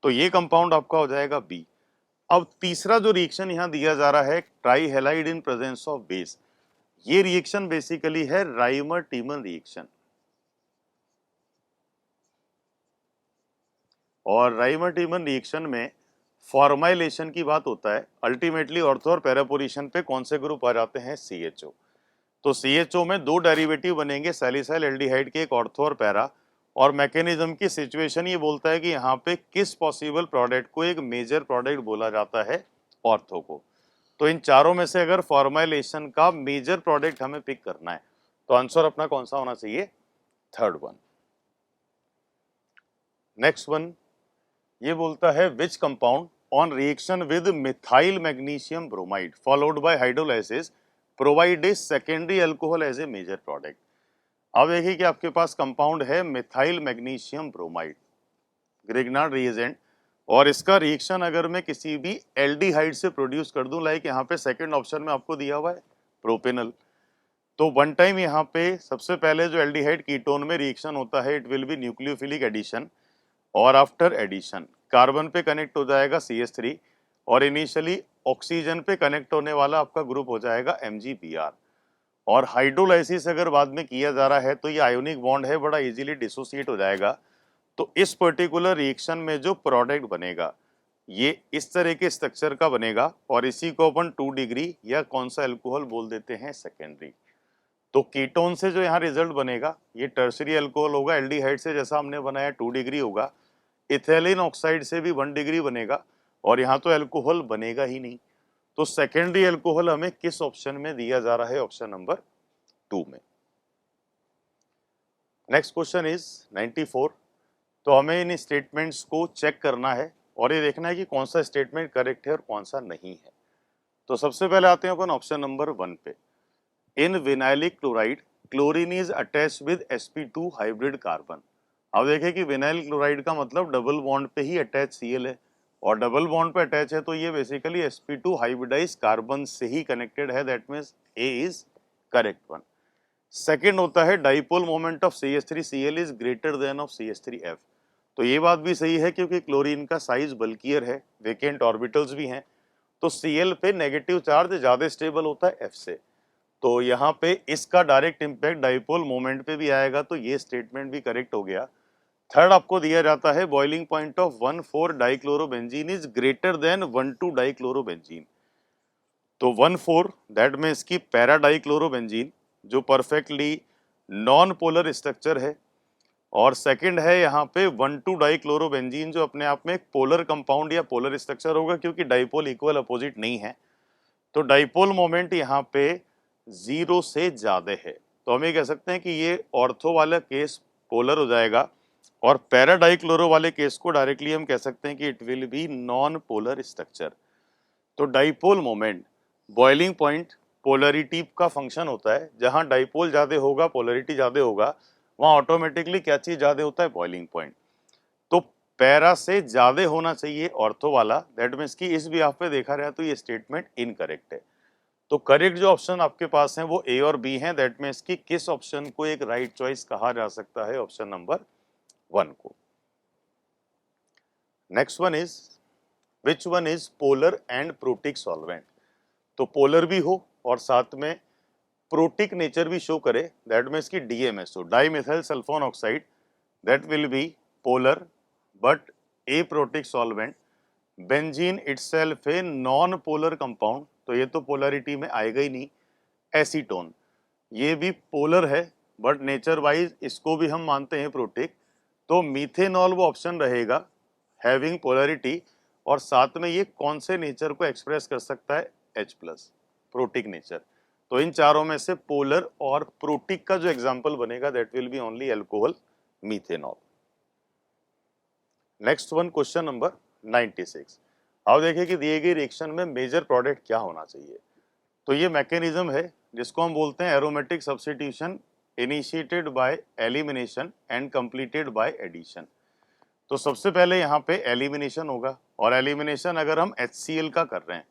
तो ये कंपाउंड आपका हो जाएगा बी। अब तीसरा जो रिएक्शन यहाँ दिया जा रहा है try halide in presence of base, ये रिएक्शन बेसिकली है राइमर टीमन रिएक्शन। और राइमर टीमन रिएक्शन में फॉर्माइलेशन की बात होता है। अल्टीमेटली ऑर्थो और पैरा पोजीशन पे कौन से ग्रुप आ जाते हैं, CHO। तो CHO में दो डेरिवेटिव बनेंगे सैलिसाइल एल्डिहाइड के, एक ऑर्थो और पैरा। और मैकेनिज्म की सिचुएशन ये बोलता है कि यहाँ पे किस पॉसिबल प्रोडक्ट को एक मेजर प्रोडक्ट बोला जाता है, ऑर्थो को। तो इन चारों में से अगर फॉर्माइलेशन का मेजर प्रोडक्ट हमें पिक करना है तो आंसर अपना कौन सा होना चाहिए, थर्ड वन। नेक्स्ट वन ये बोलता है which compound on reaction with methyl magnesium bromide followed by hydrolysis provide a secondary alcohol as a major product. अब देखिए कि आपके पास कंपाउंड है methyl magnesium bromide, Grignard reagent, और इसका रिएक्शन अगर मैं किसी भी एल्डिहाइड से प्रोड्यूस कर दूं, लाइक यहाँ पे सेकंड ऑप्शन में आपको दिया हुआ है प्रोपेनल, तो वन टाइम यहाँ पे सबसे पहले जो एल्डिहाइड कीटोन में रिएक्शन होता है it will be nucleophilic addition, और आफ्टर एडिशन कार्बन पे कनेक्ट हो जाएगा CH3 और इनिशियली ऑक्सीजन पे कनेक्ट होने वाला आपका ग्रुप हो जाएगा MgBr। और हाइड्रोलाइसिस अगर बाद में किया जा रहा है तो ये आयोनिक बॉन्ड है, बड़ा इजीली डिसोसिएट हो जाएगा। तो इस पर्टिकुलर रिएक्शन में जो प्रोडक्ट बनेगा ये इस तरह के स्ट्रक्चर का बनेगा और इसी को अपन 2 डिग्री या कौन सा अल्कोहल बोल देते हैं, सेकेंडरी। तो कीटोन से जो यहाँ रिजल्ट बनेगा ये टर्सरी अल्कोहल होगा, एल्डिहाइड से जैसा हमने बनाया 2 डिग्री होगा, इथेलिन ऑक्साइड से भी 1 डिग्री बनेगा, और यहाँ तो अल्कोहल बनेगा ही नहीं। तो सेकेंडरी अल्कोहल हमें किस ऑप्शन में दिया जा रहा है, ऑप्शन नंबर 2 में। Next question is 94। तो हमें इन स्टेटमेंट्स को चेक करना है और ये देखना है कि कौन सा स्टेटमेंट करेक्ट है और कौन सा नहीं है। तो सबसे पहले आते हैं अपन ऑप्शन नंबर 1 पे। In vinylic chloride chlorine is attach with sp2 hybrid carbon. अब देखें कि विनाइल क्लोराइड का मतलब डबल बॉन्ड पे ही अटैच Cl है, और डबल बॉन्ड पे अटैच है तो ये बेसिकली sp2 हाइब्रिडाइज कार्बन से ही कनेक्टेड है, that means A is correct one. Second होता है dipole moment of CH3Cl is greater than of CH3F। तो ये बात भी सही है क्योंकि क्लोरीन का साइज बल्कियर है, वेकेंट ऑर्बिटल्स भी हैं, तो Cl पे नेगेटिव चार्ज ज्यादा स्टेबल होता है F से, तो यहाँ पे इसका डायरेक्ट इम्पैक्ट डाइपोल मोमेंट पे भी आएगा, तो ये स्टेटमेंट भी करेक्ट हो गया। थर्ड आपको दिया जाता है boiling point of 1,4 dichlorobenzene is greater than 1,2 dichlorobenzene. तो 1,4 दैट में इसकी पैरा डाइक्लोरोबेंजीन जो परफेक्टली नॉन पोलर स्ट्रक्चर है, और सेकंड है यहाँ पे 1,2 डाइक्लोरोबेंजीन जो अपने आप में एक पोलर कंपाउंड या पोलर स्ट्रक्चर होगा क्योंकि डाइपोल इक्वल अपोजिट नहीं है। तो डाइपोल मोमेंट यहाँ पे 0 से ज्यादा है, तो हम ये कह सकते हैं कि ये ऑर्थो वाला केस पोलर हो जाएगा, और पैरा डाइक्लोरो वाले केस को डायरेक्टली हम कह सकते हैं कि it will be non polar structure. तो dipole moment boiling point polarity का फंक्शन होता है, जहां डाइपोल ज्यादा होगा पोलरिटी ज्यादा होगा वहां ऑटोमेटिकली क्या चीज ज्यादा होता है, बॉइलिंग पॉइंट। तो पैरा से ज्यादा होना चाहिए ऑर्थो वाला, दैट मीन्स कि इस भी आप पे देखा रहा तो ये स्टेटमेंट इनकरेक्ट है। तो करेक्ट जो ऑप्शन आपके पास हैं वो A और B हैं, दैट मीन्स कि किस ऑप्शन को एक राइट चॉइस कहा जा सकता है, ऑप्शन नंबर 1 को। Next one is which one is polar and protic solvent. तो पोलर भी हो और साथ में प्रोटिक नेचर भी शो करे, दैट मीन्स कि DMSO dimethyl sulphone oxide, that will be polar but A protic solvent. Benzene itself a non polar compound, तो ये तो पोलरिटी में आएगा ही नहीं। एसीटोन ये भी पोलर है बट नेचर वाइज इसको भी हम मानते हैं प्रोटिक, तो मीथेनॉल वो ऑप्शन रहेगा हैविंग पोलरिटी, और साथ में ये कौन से नेचर को एक्सप्रेस कर सकता है, H प्लस प्रोटिक नेचर। तो इन चारों में से पोलर और प्रोटिक का जो एग्जाम्पल बनेगा that will be only alcohol methanol. Next one question number 96। अब देखिए कि दिए गए रिएक्शन में मेजर प्रोडक्ट क्या होना चाहिए। तो ये मैकेनिज्म है जिसको हम बोलते हैं aromatic substitution initiated by elimination and completed by addition. तो सबसे पहले यहाँ पे एलिमिनेशन होगा, और एलिमिनेशन अगर हम HCl का कर रहे हैं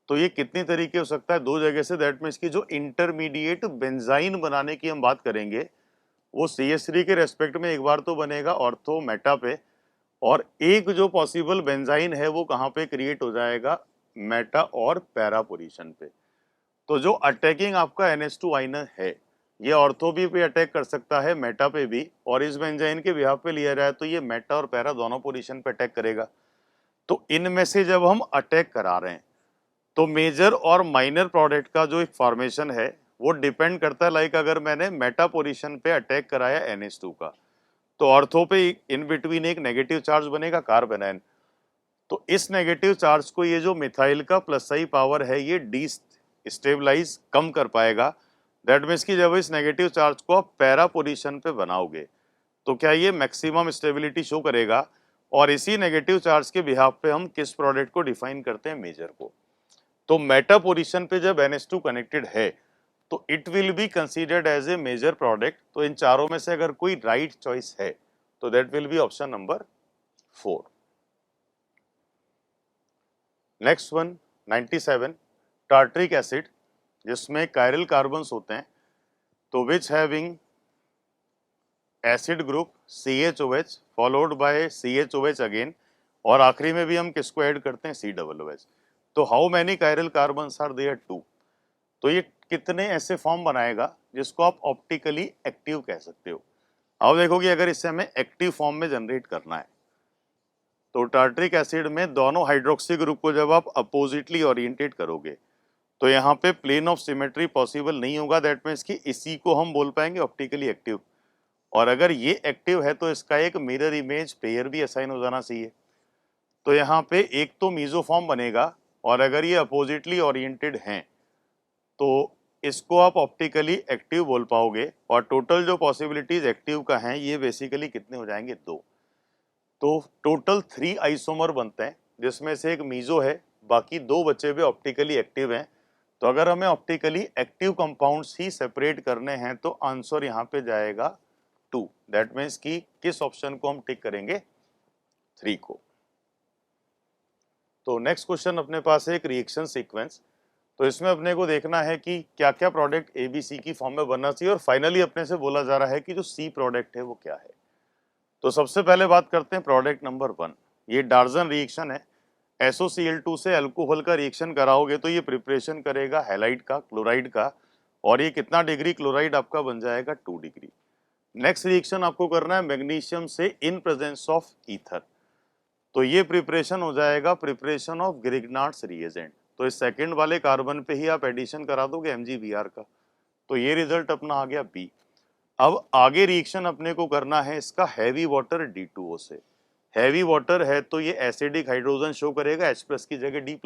तो ये कितनी तरीके हो सकता है, 2 जगह से, दैट मीन्स की जो इंटरमीडिएट बेंजाइन बनाने की हम बात करेंगे वो CH3 के रेस्पेक्ट में एक बार तो बनेगा ऑर्थो मेटा पे, और एक जो पॉसिबल बेंजाइन है वो कहाँ पे क्रिएट हो जाएगा, मेटा और पैरा पोजीशन पे। तो जो अटैकिंग आपका NH2 आयनर है ये ऑर्थो भी पे अटैक कर सकता है, मेटा पे भी, और इस बेंजाइन के बिहाफ पे लिया जाए तो ये मेटा और पैरा दोनों पोजीशन पे अटैक करेगा। तो इनमें से जब हम अटैक करा रहे हैं तो मेजर और माइनर प्रोडक्ट का जो एक फॉर्मेशन है वो डिपेंड करता है, लाइक अगर मैंने मेटा पोजीशन पे अटैक कराया NH2 का तो ऑर्थो पे इन बिटवीन एक नेगेटिव चार्ज बनेगा कार्बन आयन। तो इस नेगेटिव चार्ज को ये जो मिथाइल का प्लस आई पावर है ये डी स्टेबलाइज कम कर पाएगा। दैट मीन्स कि जब इस नेगेटिव चार्ज को आप पैरा पोजीशन पे बनाओगे तो क्या ये मैक्सिमम स्टेबिलिटी शो करेगा, और इसी नेगेटिव चार्ज के बिहाफ पे हम किस प्रोडक्ट को डिफाइन करते हैं, मेजर को। तो मेटा पोजीशन पे जब NH2 कनेक्टेड है तो it will be considered as a major product. तो इन चारों में से अगर कोई राइट चॉइस है तो that will be option number 4। Next one 97, tartaric acid जिसमें कायरल कार्बन्स होते हैं, तो which having acid group CHOH followed by CHOH again, और आखिरी में भी हम किसको ऐड करते हैं, COOH। तो how many chiral carbons are there, 2। तो ये कितने ऐसे फॉर्म बनाएगा जिसको आप ऑप्टिकली एक्टिव कह सकते हो। अब देखोगे अगर इसे हमें एक्टिव फॉर्म में जनरेट करना है तो टार्ट्रिक एसिड में दोनों हाइड्रोक्सी ग्रुप को जब आप अपोजिटली ओरिएंटेड करोगे तो यहाँ पे प्लेन ऑफ सिमेट्री पॉसिबल नहीं होगा। दैट मीन्स कि इसी को हम बोल पाएंगे ऑप्टिकली एक्टिव, और अगर ये एक्टिव है तो इसका एक मिरर इमेज पेयर भी असाइन हो जाना चाहिए। तो यहाँ पे एक तो मीजोफॉर्म बनेगा, और अगर ये अपोजिटली ओरिएंटेड हैं तो इसको आप ऑप्टिकली एक्टिव बोल पाओगे। और टोटल जो पॉसिबिलिटीज एक्टिव का हैं ये बेसिकली कितने हो जाएंगे, 2। तो टोटल 3 आइसोमर बनते हैं जिसमें से एक मीजो है, बाकी 2 बचे हुए ऑप्टिकली एक्टिव हैं। तो अगर हमें ऑप्टिकली एक्टिव कंपाउंड्स ही सेपरेट करने हैं तो आंसर यहाँ पे जाएगा 2। दैट मीन्स कि किस ऑप्शन को हम टिक करेंगे, 3 को। तो नेक्स्ट क्वेश्चन अपने पास है एक रिएक्शन सीक्वेंस। तो इसमें अपने को देखना है कि क्या क्या प्रोडक्ट ABC की फॉर्म में बनना चाहिए, और फाइनली अपने से बोला जा रहा है कि जो C प्रोडक्ट है वो क्या है। तो सबसे पहले बात करते हैं प्रोडक्ट नंबर 1। ये डार्जन रिएक्शन है, SOCl2 से अल्कोहल का रिएक्शन कराओगे तो ये प्रिपरेशन करेगा हैलाइड का, क्लोराइड का, और ये कितना डिग्री क्लोराइड आपका बन जाएगा, 2 डिग्री। नेक्स्ट रिएक्शन आपको करना है मैग्नीशियम से इन प्रेजेंस ऑफ ईथर, तो ये प्रिपरेशन हो जाएगा प्रिपरेशन ऑफ ग्रिग्नार्ड्स रिएजेंट। तो इस सेकंड वाले कार्बन पे ही आप एडिशन करा दोगे MgBr का, तो ये रिजल्ट अपना आ गया B। अब आगे रिएक्शन अपने को करना है इसका हैवी वाटर D2O से। हैवी वाटर है तो ये एसिडिक हाइड्रोजन शो करेगा H+ की जगह D+,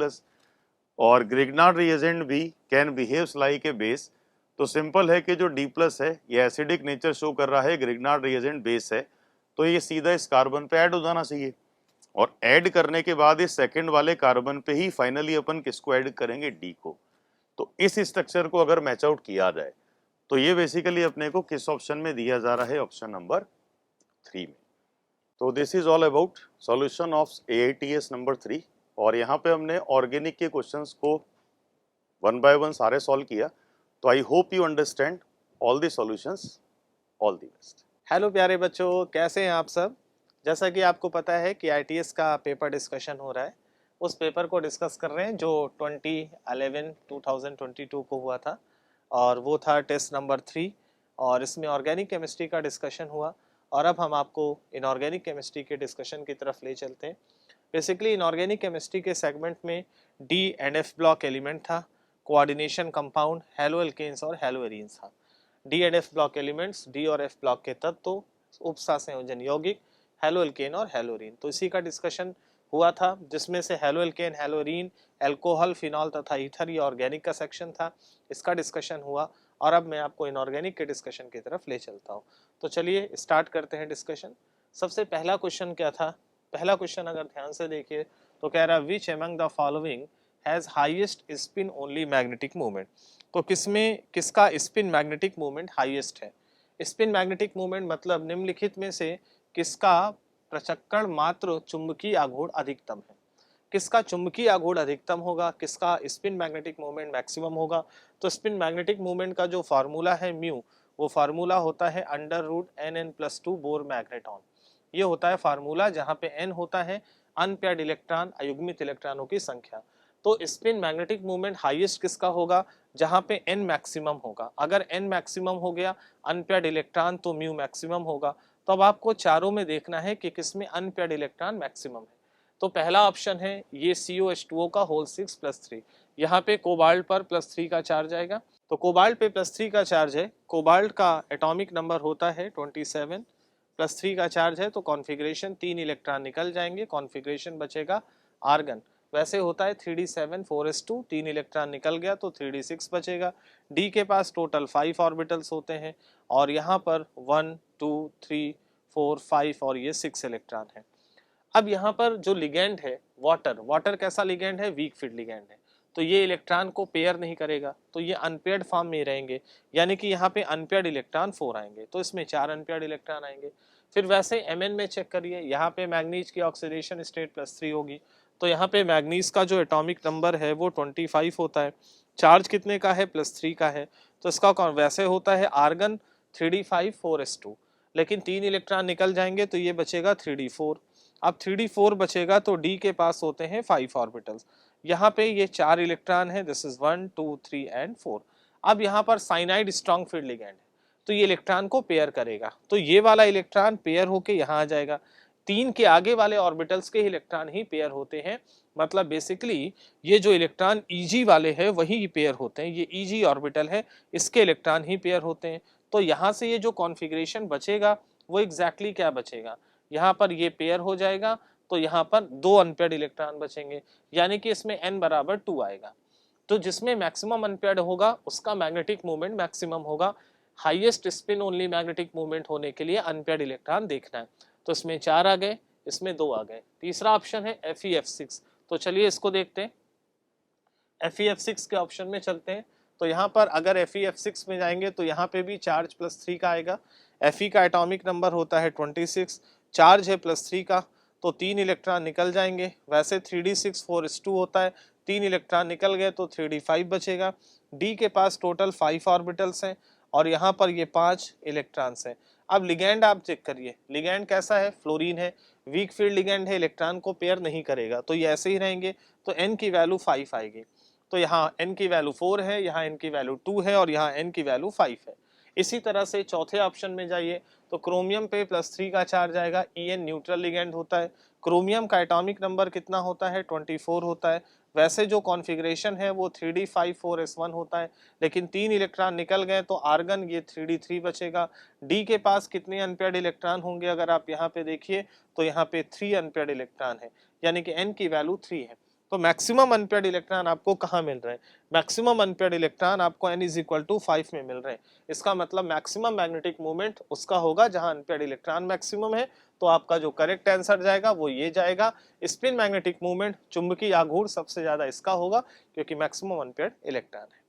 और ग्रिग्नार्ड रिएजेंट भी can behaves like a base. तो सिंपल है कि जो D+ है ये एसिडिक नेचर शो कर रहा है, ग्रिग्नार्ड रिएजेंट बेस है, तो ये सीधा इस कार्बन पे ऐड हो जाना चाहिए। और ऐड करने के बाद इस सेकंड वाले कार्बन पे ही फाइनली अपन किसको ऐड करेंगे, D को। तो इस स्ट्रक्चर को अगर मैच आउट किया जाए तो ये बेसिकली अपने को किस ऑप्शन में दिया जा रहा है, ऑप्शन नंबर 3 में। तो this is all about solution of AITS number 3, और यहाँ पे हमने ऑर्गेनिक के क्वेश्चंस को 1 बाय 1 सारे सॉल्व किया। तो I hope you understand all the solutions. All the best. Hello प्यारे बच्चों, कैसे हैं आप सब। जैसा कि आपको पता है कि ITS का पेपर डिस्कशन हो रहा है, उस पेपर को डिस्कस कर रहे हैं जो 2022 को हुआ था, और वो था टेस्ट नंबर 3, और इसमें ऑर्गेनिक केमिस्ट्री का डिस्कशन हुआ। और अब हम आपको इनऑर्गेनिक केमिस्ट्री के डिस्कशन की तरफ ले चलते हैं। बेसिकली इनऑर्गेनिक केमिस्ट्री के सेगमेंट में D and F block element था, कोऑर्डिनेशन कंपाउंड, हैलो एल्केन्स और हैलो एरीन्स था। D and F block elements, D और F ब्लॉक के तत्व, उपसंयोजन यौगिक, हैलो एल्केन और हैलोरीन। तो इसी का डिस्कशन हुआ था, जिसमें से हैलो एल्केन, हैलोरीन, एल्कोहल, फिनॉल तथा ईथर ये ऑर्गेनिक का सेक्शन था, इसका डिस्कशन हुआ। और अब मैं आपको इनऑर्गेनिक के डिस्कशन की तरफ ले चलता हूँ। तो चलिए स्टार्ट करते हैं डिस्कशन। सबसे पहला क्वेश्चन क्या था, पहला क्वेश्चन अगर ध्यान से देखिए तो कह रहा है which among the following has highest spin only magnetic movement. तो किसमें किसका स्पिन मैग्नेटिक मूवमेंट हाईएस्ट है। स्पिन मैग्नेटिक मूवमेंट मतलब निम्नलिखित में से किसका प्रचक्करण मात्र चुंबकीय आघूर्ण अधिकतम है। किसका चुंबकीय आघूर्ण अधिकतम होगा, किसका स्पिन मैग्नेटिक मूवमेंट मैक्सिमम होगा। तो स्पिन मैग्नेटिक मूवमेंट का जो फार्मूला है म्यू, वो फार्मूला होता है √NN+2 बोर मैग्नेटॉन। ये होता है फार्मूला जहाँ पे n होता है अनपेयर्ड इलेक्ट्रॉन अयुग्मित इलेक्ट्रॉनों की संख्या। तो स्पिन मैग्नेटिक मूवमेंट हाईएस्ट किसका होगा, जहाँ पे n मैक्सिमम होगा। अगर n मैक्सिमम हो गया अनपेयर्ड इलेक्ट्रॉन तो म्यू मैक्सिमम होगा। तो अब आपको चारों में देखना है कि किसमें अनपेयर्ड इलेक्ट्रॉन मैक्सिमम है। तो पहला ऑप्शन है ये COH2O का होल 6+3, यहाँ पे कोबाल्ट पर +3 का चार्ज आएगा। तो कोबाल्ट पे +3 का चार्ज है, कोबाल्ट का एटॉमिक नंबर होता है 27, +3 का चार्ज है तो कॉन्फ़िगरेशन 3 इलेक्ट्रॉन निकल जाएंगे, कॉन्फ़िगरेशन बचेगा आर्गन। वैसे होता है 3d7 4s2, 3 इलेक्ट्रॉन निकल गया तो 3d6 बचेगा। डी के पास टोटल 5 ऑर्बिटल्स होते हैं और यहाँ पर 1 2 3 4 5 और ये 6 इलेक्ट्रॉन है। अब यहाँ पर जो लिगेंड है वाटर कैसा लिगेंड है, वीक फील्ड लिगेंड है, तो ये इलेक्ट्रॉन को पेयर नहीं करेगा, तो ये अनपेयर्ड फॉर्म में रहेंगे, यानी कि यहाँ पे अनपेयर्ड इलेक्ट्रॉन 4 आएंगे, तो इसमें 4 अनपेयर्ड इलेक्ट्रॉन आएंगे। फिर वैसे Mn में चेक करिए, यहाँ पे मैग्नीज की ऑक्सीडेशन स्टेट +3 होगी, तो यहाँ पे मैग्नीज का जो एटॉमिक नंबर है वो 25 होता है, चार्ज कितने का है, +3 का है, तो इसका वैसे होता है आर्गन 3d5 4s2, लेकिन 3 इलेक्ट्रॉन निकल जाएंगे तो ये बचेगा 3d4। अब 3d4 बचेगा तो डी के पास होते हैं 5 ऑर्बिटल्स, यहाँ पे ये 4 इलेक्ट्रॉन है, दिस इज 1 2 3 एंड 4। अब यहाँ पर साइनाइड स्ट्रॉन्ग फील्ड लिगेंड है तो ये इलेक्ट्रॉन को पेयर करेगा, तो ये वाला इलेक्ट्रॉन पेयर होके यहाँ आ जाएगा। 3 के आगे वाले ऑर्बिटल्स के इलेक्ट्रॉन ही पेयर होते हैं, मतलब बेसिकली ये जो इलेक्ट्रॉन Eg वाले हैं वही पेयर होते हैं, ये Eg ऑर्बिटल है इसके इलेक्ट्रॉन ही पेयर होते हैं। तो यहाँ से ये जो कॉन्फ़िगरेशन बचेगा वो एग्जैक्टली क्या बचेगा, यहाँ पर ये पेयर हो जाएगा तो यहाँ पर 2 अनपेयर्ड इलेक्ट्रॉन बचेंगे, यानी कि इसमें n बराबर 2 आएगा। तो जिसमें मैक्सिमम अनपेयर्ड होगा उसका मैग्नेटिक मूवमेंट मैक्सिमम होगा। Highest spin only magnetic movement होने के लिए अनपेयर्ड इलेक्ट्रॉन देखना है, तो इसमें 4 आ गए, इसमें 2 आ गए। तीसरा ऑप्शन है FeF6, तो चलिए इसको देखते हैं। FeF6 के ऑप्शन में चलते हैं, तो यहाँ पर अगर FeF6 में जाएंगे तो यहाँ पे भी चार्ज +3 का आएगा। Fe का एटॉमिक नंबर होता है 26, चार्ज है +3 का, तो 3 इलेक्ट्रॉन निकल जाएंगे। वैसे 3d6 4s2 होता है, 3 इलेक्ट्रॉन निकल गए तो 3d5 बचेगा। डी के पास टोटल 5 ऑर्बिटल्स हैं और यहाँ पर ये 5 इलेक्ट्रॉन्स हैं। अब लिगेंड आप चेक करिए, लिगेंड कैसा है, फ्लोरीन है, वीक फील्ड लिगेंड है, इलेक्ट्रॉन को पेयर नहीं करेगा, तो ये ऐसे ही रहेंगे, तो n की वैल्यू 5 आएगी। तो यहाँ n की वैल्यू 4 है, यहाँ n की वैल्यू 2 है और यहाँ n की वैल्यू 5 है। इसी तरह से चौथे ऑप्शन में जाइए तो क्रोमियम पे +3 का चार्ज आएगा, En न्यूट्रल लिगेंड होता है, क्रोमियम का एटॉमिक नंबर कितना होता है, 24 होता है। वैसे जो कॉन्फ़िगरेशन है वो 3d5 4s1 होता है, लेकिन 3 इलेक्ट्रॉन निकल गए तो आर्गन ये 3d3 बचेगा। डी के पास कितने अनपेयर्ड इलेक्ट्रॉन होंगे, अगर आप यहाँ पे देखिए तो यहाँ पे 3 अनपेयर्ड इलेक्ट्रॉन है, यानी कि n की वैल्यू 3 है। तो मैक्सिमम अनपेयर्ड इलेक्ट्रॉन आपको कहाँ मिल रहे हैं, मैक्सिमम अनपेयर्ड इलेक्ट्रॉन आपको n = 5 में मिल रहे हैं। इसका मतलब मैक्सिमम मैग्नेटिक मूवमेंट उसका होगा जहां अनपेयर्ड इलेक्ट्रॉन मैक्सिमम है, तो आपका जो करेक्ट आंसर जाएगा वो ये जाएगा। स्पिन मैग्नेटिक मूवमेंट चुंबकीय आघूर्ण सबसे ज्यादा इसका होगा क्योंकि मैक्सिमम अनपेयर्ड इलेक्ट्रॉन है।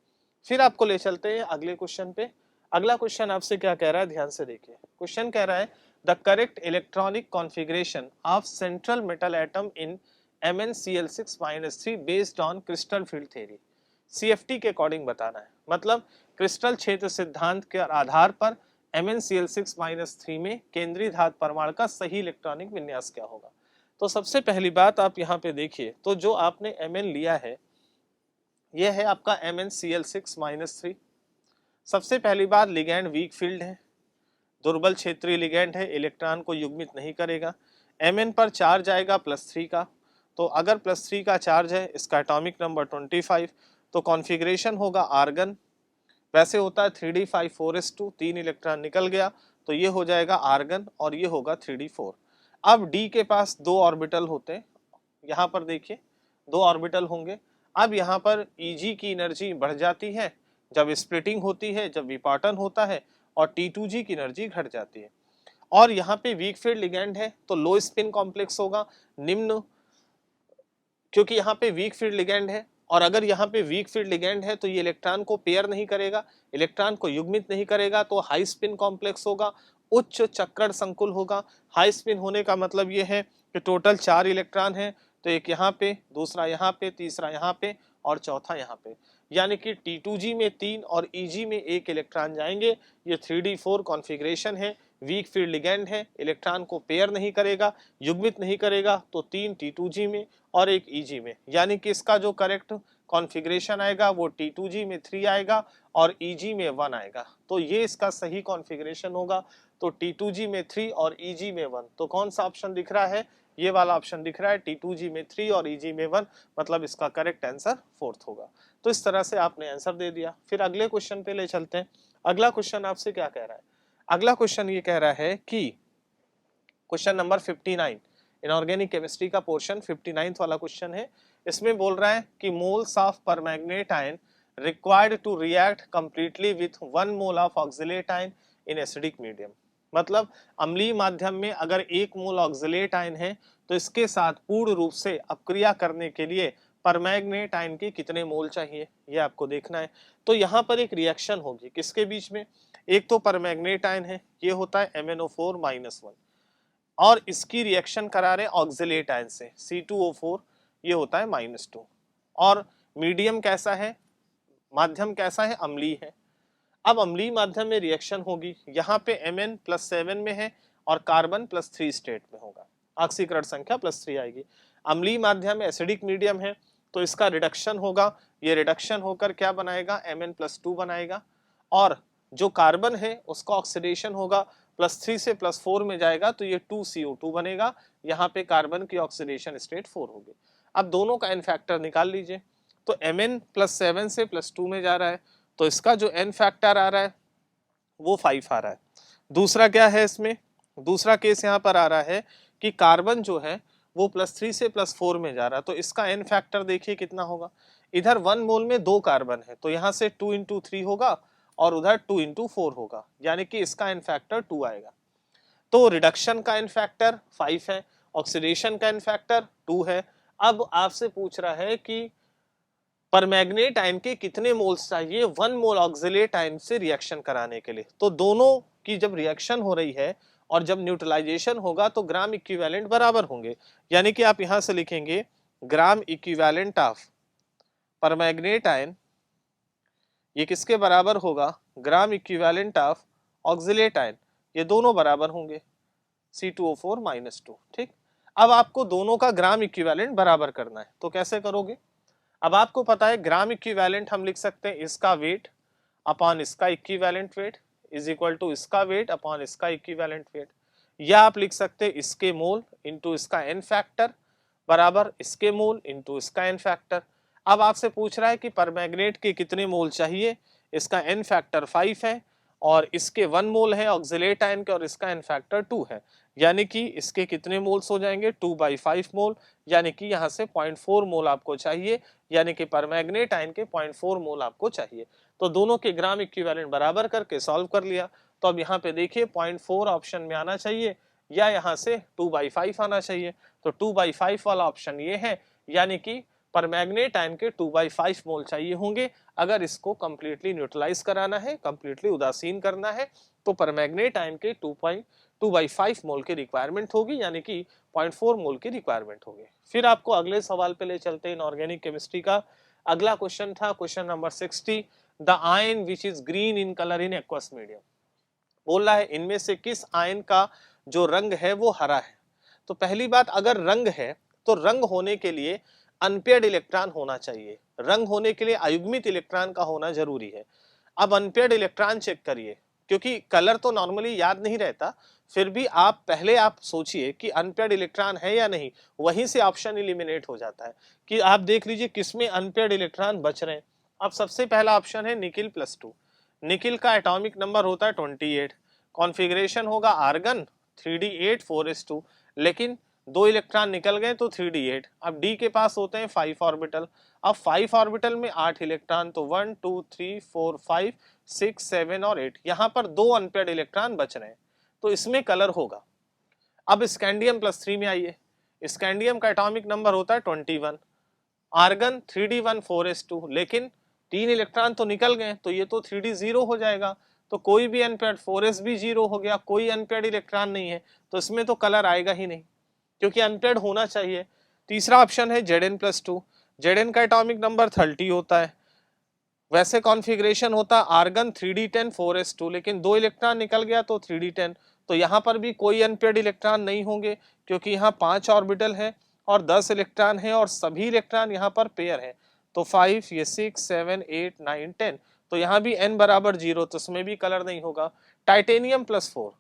फिर आपको ले चलते हैं अगले क्वेश्चन पे। अगला क्वेश्चन आपसे क्या कह रहा है, ध्यान से देखिए। क्वेश्चन कह रहा है the correct electronic configuration of central metal atom in MnCl6-3 based on crystal field theory. CFT के अकॉर्डिंग बताना है, मतलब क्रिस्टल क्षेत्र सिद्धांत के आधार पर MnCl6-3 में केंद्रीय धातु परमाणु का सही इलेक्ट्रॉनिक विन्यास क्या होगा। तो सबसे पहली बात आप यहाँ पे देखिए, तो जो आपने Mn लिया है यह है आपका MnCl6-3। सबसे पहली बात, लिगैंड वीक फील्ड है, दुर्बल क्षेत्रीय लिगैंड है, इलेक्ट्रॉन को युग्मित नहीं करेगा। Mn पर चार्ज आएगा +3 का, तो अगर +3 का चार्ज है, इसका एटॉमिक नंबर 25, तो कॉन्फ़िगरेशन होगा आर्गन। वैसे होता है 3d5 4s2, 3 इलेक्ट्रॉन निकल गया तो ये हो जाएगा आर्गन और ये होगा 3d4। अब डी के पास 2 ऑर्बिटल होते हैं, यहाँ पर देखिए 2 ऑर्बिटल होंगे। अब यहाँ पर Eg की एनर्जी बढ़ जाती है जब स्प्लिटिंग होती है, जब विपाटन होता है, और T2g की एनर्जी घट जाती है। और यहाँ पे वीक फील्ड लिगेंड है तो लो स्पिन कॉम्प्लेक्स होगा, निम्न, क्योंकि यहाँ पे वीक फील्ड लिगेंड है, और अगर यहाँ पे वीक फील्ड लिगेंड है तो ये इलेक्ट्रॉन को पेयर नहीं करेगा, इलेक्ट्रॉन को युग्मित नहीं करेगा, तो हाई स्पिन कॉम्प्लेक्स होगा, उच्च चक्रण संकुल होगा। हाई स्पिन होने का मतलब ये है कि टोटल 4 इलेक्ट्रॉन है, तो एक यहाँ पे, दूसरा यहाँ पे, तीसरा यहाँ पे और चौथा यहाँ पे, यानी कि T2g में 3 और Eg में 1 इलेक्ट्रॉन जाएंगे। ये 3d4 कॉन्फ़िगरेशन है, वीक फील्ड लिगेंड है, इलेक्ट्रॉन को पेयर नहीं करेगा, युग्मित नहीं करेगा, तो 3 T2G में और 1 EG में, यानी कि इसका जो करेक्ट कॉन्फ़िगरेशन आएगा वो T2G में 3 आएगा और EG में 1 आएगा। तो ये इसका सही कॉन्फ़िगरेशन होगा। तो T2G में 3 और EG में 1, तो कौन सा ऑप्शन दिख रहा है? ये वाला ऑप्शन दिख रहा है, T2G में 3 और EG में 1, मतलब इसका करेक्ट आंसर 4th होगा। तो इस तरह से आपने आंसर दे दिया। फिर अगले क्वेश्चन पे ले चलते हैं। अगला क्वेश्चन आपसे क्या कह रहा है? अगला क्वेश्चन ये कह रहा है कि क्वेश्चन नंबर 59, इनऑर्गेनिक केमिस्ट्री का पोर्शन 59th वाला क्वेश्चन है। इसमें बोल रहा है कि moles of permanganate ion required to react completely with 1 mole of oxalate ion in acidic medium. मतलब अम्लीय माध्यम में अगर 1 मोल ऑक्सिलेट आयन है तो इसके साथ पूर्ण रूप से अपक्रिया करने के लिए परमैंगनेट आयन के कितने मोल चाहिए, ये आपको देखना है। तो यहाँ पर एक रिएक्शन होगी किसके बीच में? एक तो परमैंगनेट आयन है, ये होता है MnO4-1, और इसकी रिएक्शन करा रहे ऑक्सिलेट आयन से C2O4, ये होता है -2। और मीडियम कैसा है? माध्यम कैसा है? अम्लीय है। अब अम्लीय माध्यम में रिएक्शन होगी, यहाँ पे Mn+7 में है और कार्बन +3 स्टेट में होगा, ऑक्सीकरण संख्या +3 आएगी। अम्लीय माध्यम में एसिडिक मीडियम है तो इसका रिडक्शन होगा, ये रिडक्शन होकर क्या बनाएगा? Mn+2 बनाएगा, और जो कार्बन है उसका ऑक्सीडेशन होगा, +3 से +4 में जाएगा तो ये 2CO2 बनेगा, यहाँ पे कार्बन की ऑक्सीडेशन स्टेट 4 होगी। अब दोनों का एन फैक्टर निकाल लीजिए। तो Mn+7 से +2 में जा रहा है तो इसका जो एन फैक्टर आ रहा है वो 5 आ रहा है। दूसरा क्या है इसमें? दूसरा केस यहाँ पर आ रहा है कि कार्बन जो है वो +3 से +4 में जा रहा है, तो इसका एन फैक्टर देखिए कितना होगा। इधर 1 मोल में 2 कार्बन है तो यहाँ से 2 × 3 होगा और उधर 2 × 4 होगा, यानी कि इसका एन फैक्टर 2 आएगा। तो रिडक्शन का एन फैक्टर 5 है, ऑक्सीडेशन का एन फैक्टर 2 है। अब आपसे पूछ रहा है कि परमैंगनेट आयन के कितने मोल्स चाहिए 1 मोल ऑक्सिलेट आयन से रिएक्शन कराने के लिए। तो दोनों की जब रिएक्शन हो रही है और जब न्यूट्रलाइजेशन होगा तो ग्राम इक्विवेलेंट बराबर होंगे, यानी कि आप यहां से लिखेंगे gram equivalent of permanganate ion, ये किसके बराबर होगा? Gram equivalent of oxalate ion, ये दोनों बराबर होंगे C2O4-2। ठीक, अब आपको दोनों का ग्राम इक्विवेलेंट बराबर करना है, तो कैसे करोगे? अब आपको पता है ग्राम इक्विवेलेंट हम लिख सकते हैं इसका वेट अपॉन इसका equivalent weight is equal to इसका वेट अपॉन इसका इक्विवेलेंट वेट, या आप लिख सकते हैं इसके मोल इंटू इसका एन फैक्टर बराबर इसके मोल इंटू इसका एन फैक्टर। अब आपसे पूछ रहा है कि परमैंगनेट के कितने मोल चाहिए, इसका एन फैक्टर 5 है और इसके 1 मोल है ऑक्सिलेट आयन के और इसका एन फैक्टर 2 है, यानी कि इसके कितने मोल्स हो जाएंगे? 2/5 मोल, यानी कि यहाँ से 0.4 मोल आपको चाहिए, यानी कि परमैंगनेट आयन के 0.4 मोल आपको चाहिए। तो दोनों के ग्राम इक्विवेलेंट बराबर करके सॉल्व कर लिया। तो अब यहाँ पे देखिए 0.4 ऑप्शन में आना चाहिए या यहाँ से 2/5 आना चाहिए। तो 2/5 वाला ऑप्शन ये है, यानी कि परमैंगनेट आयन के 2/5 मोल चाहिए होंगे। अगर इसको कंप्लीटली न्यूट्रलाइज कराना है, कंप्लीटली उदासीन करना है, तो परमैंगनेट आयन के 2/5 मोल की रिक्वायरमेंट होगी, यानी कि 0.4 मोल की रिक्वायरमेंट होगी। फिर आपको अगले सवाल पे ले चलते हैं इनऑर्गेनिक केमिस्ट्री का। अगला क्वेश्चन था question number 60, the ion which is green in colour in aqueous medium. बोल रहा है इनमें से किस आयन का जो रंग है वो हरा है। तो पहली बात, अगर रंग है तो रंग होने के लिए अनपेयर्ड इलेक्ट्रॉन होना चाहिए, रंग होने के लिए अयुग्मित इलेक्ट्रॉन का होना जरूरी है। अब अनपेयर्ड इलेक्ट्रॉन चेक करिए, क्योंकि कलर तो नॉर्मली याद नहीं रहता, फिर भी आप पहले आप सोचिए कि अनपेयर्ड इलेक्ट्रॉन है या नहीं, वहीं से ऑप्शन एलिमिनेट हो जाता है कि आप देख लीजिए किसमें अनपेयर्ड इलेक्ट्रॉन बच रहे हैं। अब सबसे पहला ऑप्शन है निकिल +2। निकिल का एटॉमिक नंबर होता है 28, कॉन्फ़िगरेशन होगा आर्गन 3d8 4s2, लेकिन 2 इलेक्ट्रॉन निकल गए तो 3d8। अब डी के पास होते हैं 5 ऑर्बिटल, अब 5 ऑर्बिटल में 8 इलेक्ट्रॉन, तो 1 2 3 4 5 6 7 और 8, यहाँ पर 2 अनपेयर्ड इलेक्ट्रॉन बच रहे हैं, तो इसमें कलर होगा। अब स्कैंडियम +3 में आइए, स्कैंडियम का एटॉमिक नंबर होता है 21, आर्गन 3d1 4s2, लेकिन 3 इलेक्ट्रॉन तो निकल गए तो ये तो 3d0 हो जाएगा, तो कोई भी अनपेयर्ड 4s भी 0 हो गया, कोई अनपेयर्ड इलेक्ट्रॉन नहीं है, तो इसमें तो कलर आएगा ही नहीं क्योंकि अनपेयर्ड होना चाहिए। तीसरा ऑप्शन है Zn+2, Zn का एटॉमिक नंबर 30 होता है, वैसे कॉन्फ़िगरेशन होता आर्गन 3d10 4s2, लेकिन 2 इलेक्ट्रॉन निकल गया तो 3d10, तो यहाँ पर भी कोई अनपेयर्ड इलेक्ट्रॉन नहीं होंगे क्योंकि यहाँ 5 ऑर्बिटल है और 10 इलेक्ट्रॉन है और सभी इलेक्ट्रॉन यहाँ पर पेयर है। तो 5, ये 6, 7, 8, 9, 10, तो यहाँ भी n बराबर 0, तो इसमें भी कलर नहीं होगा। टाइटेनियम +4,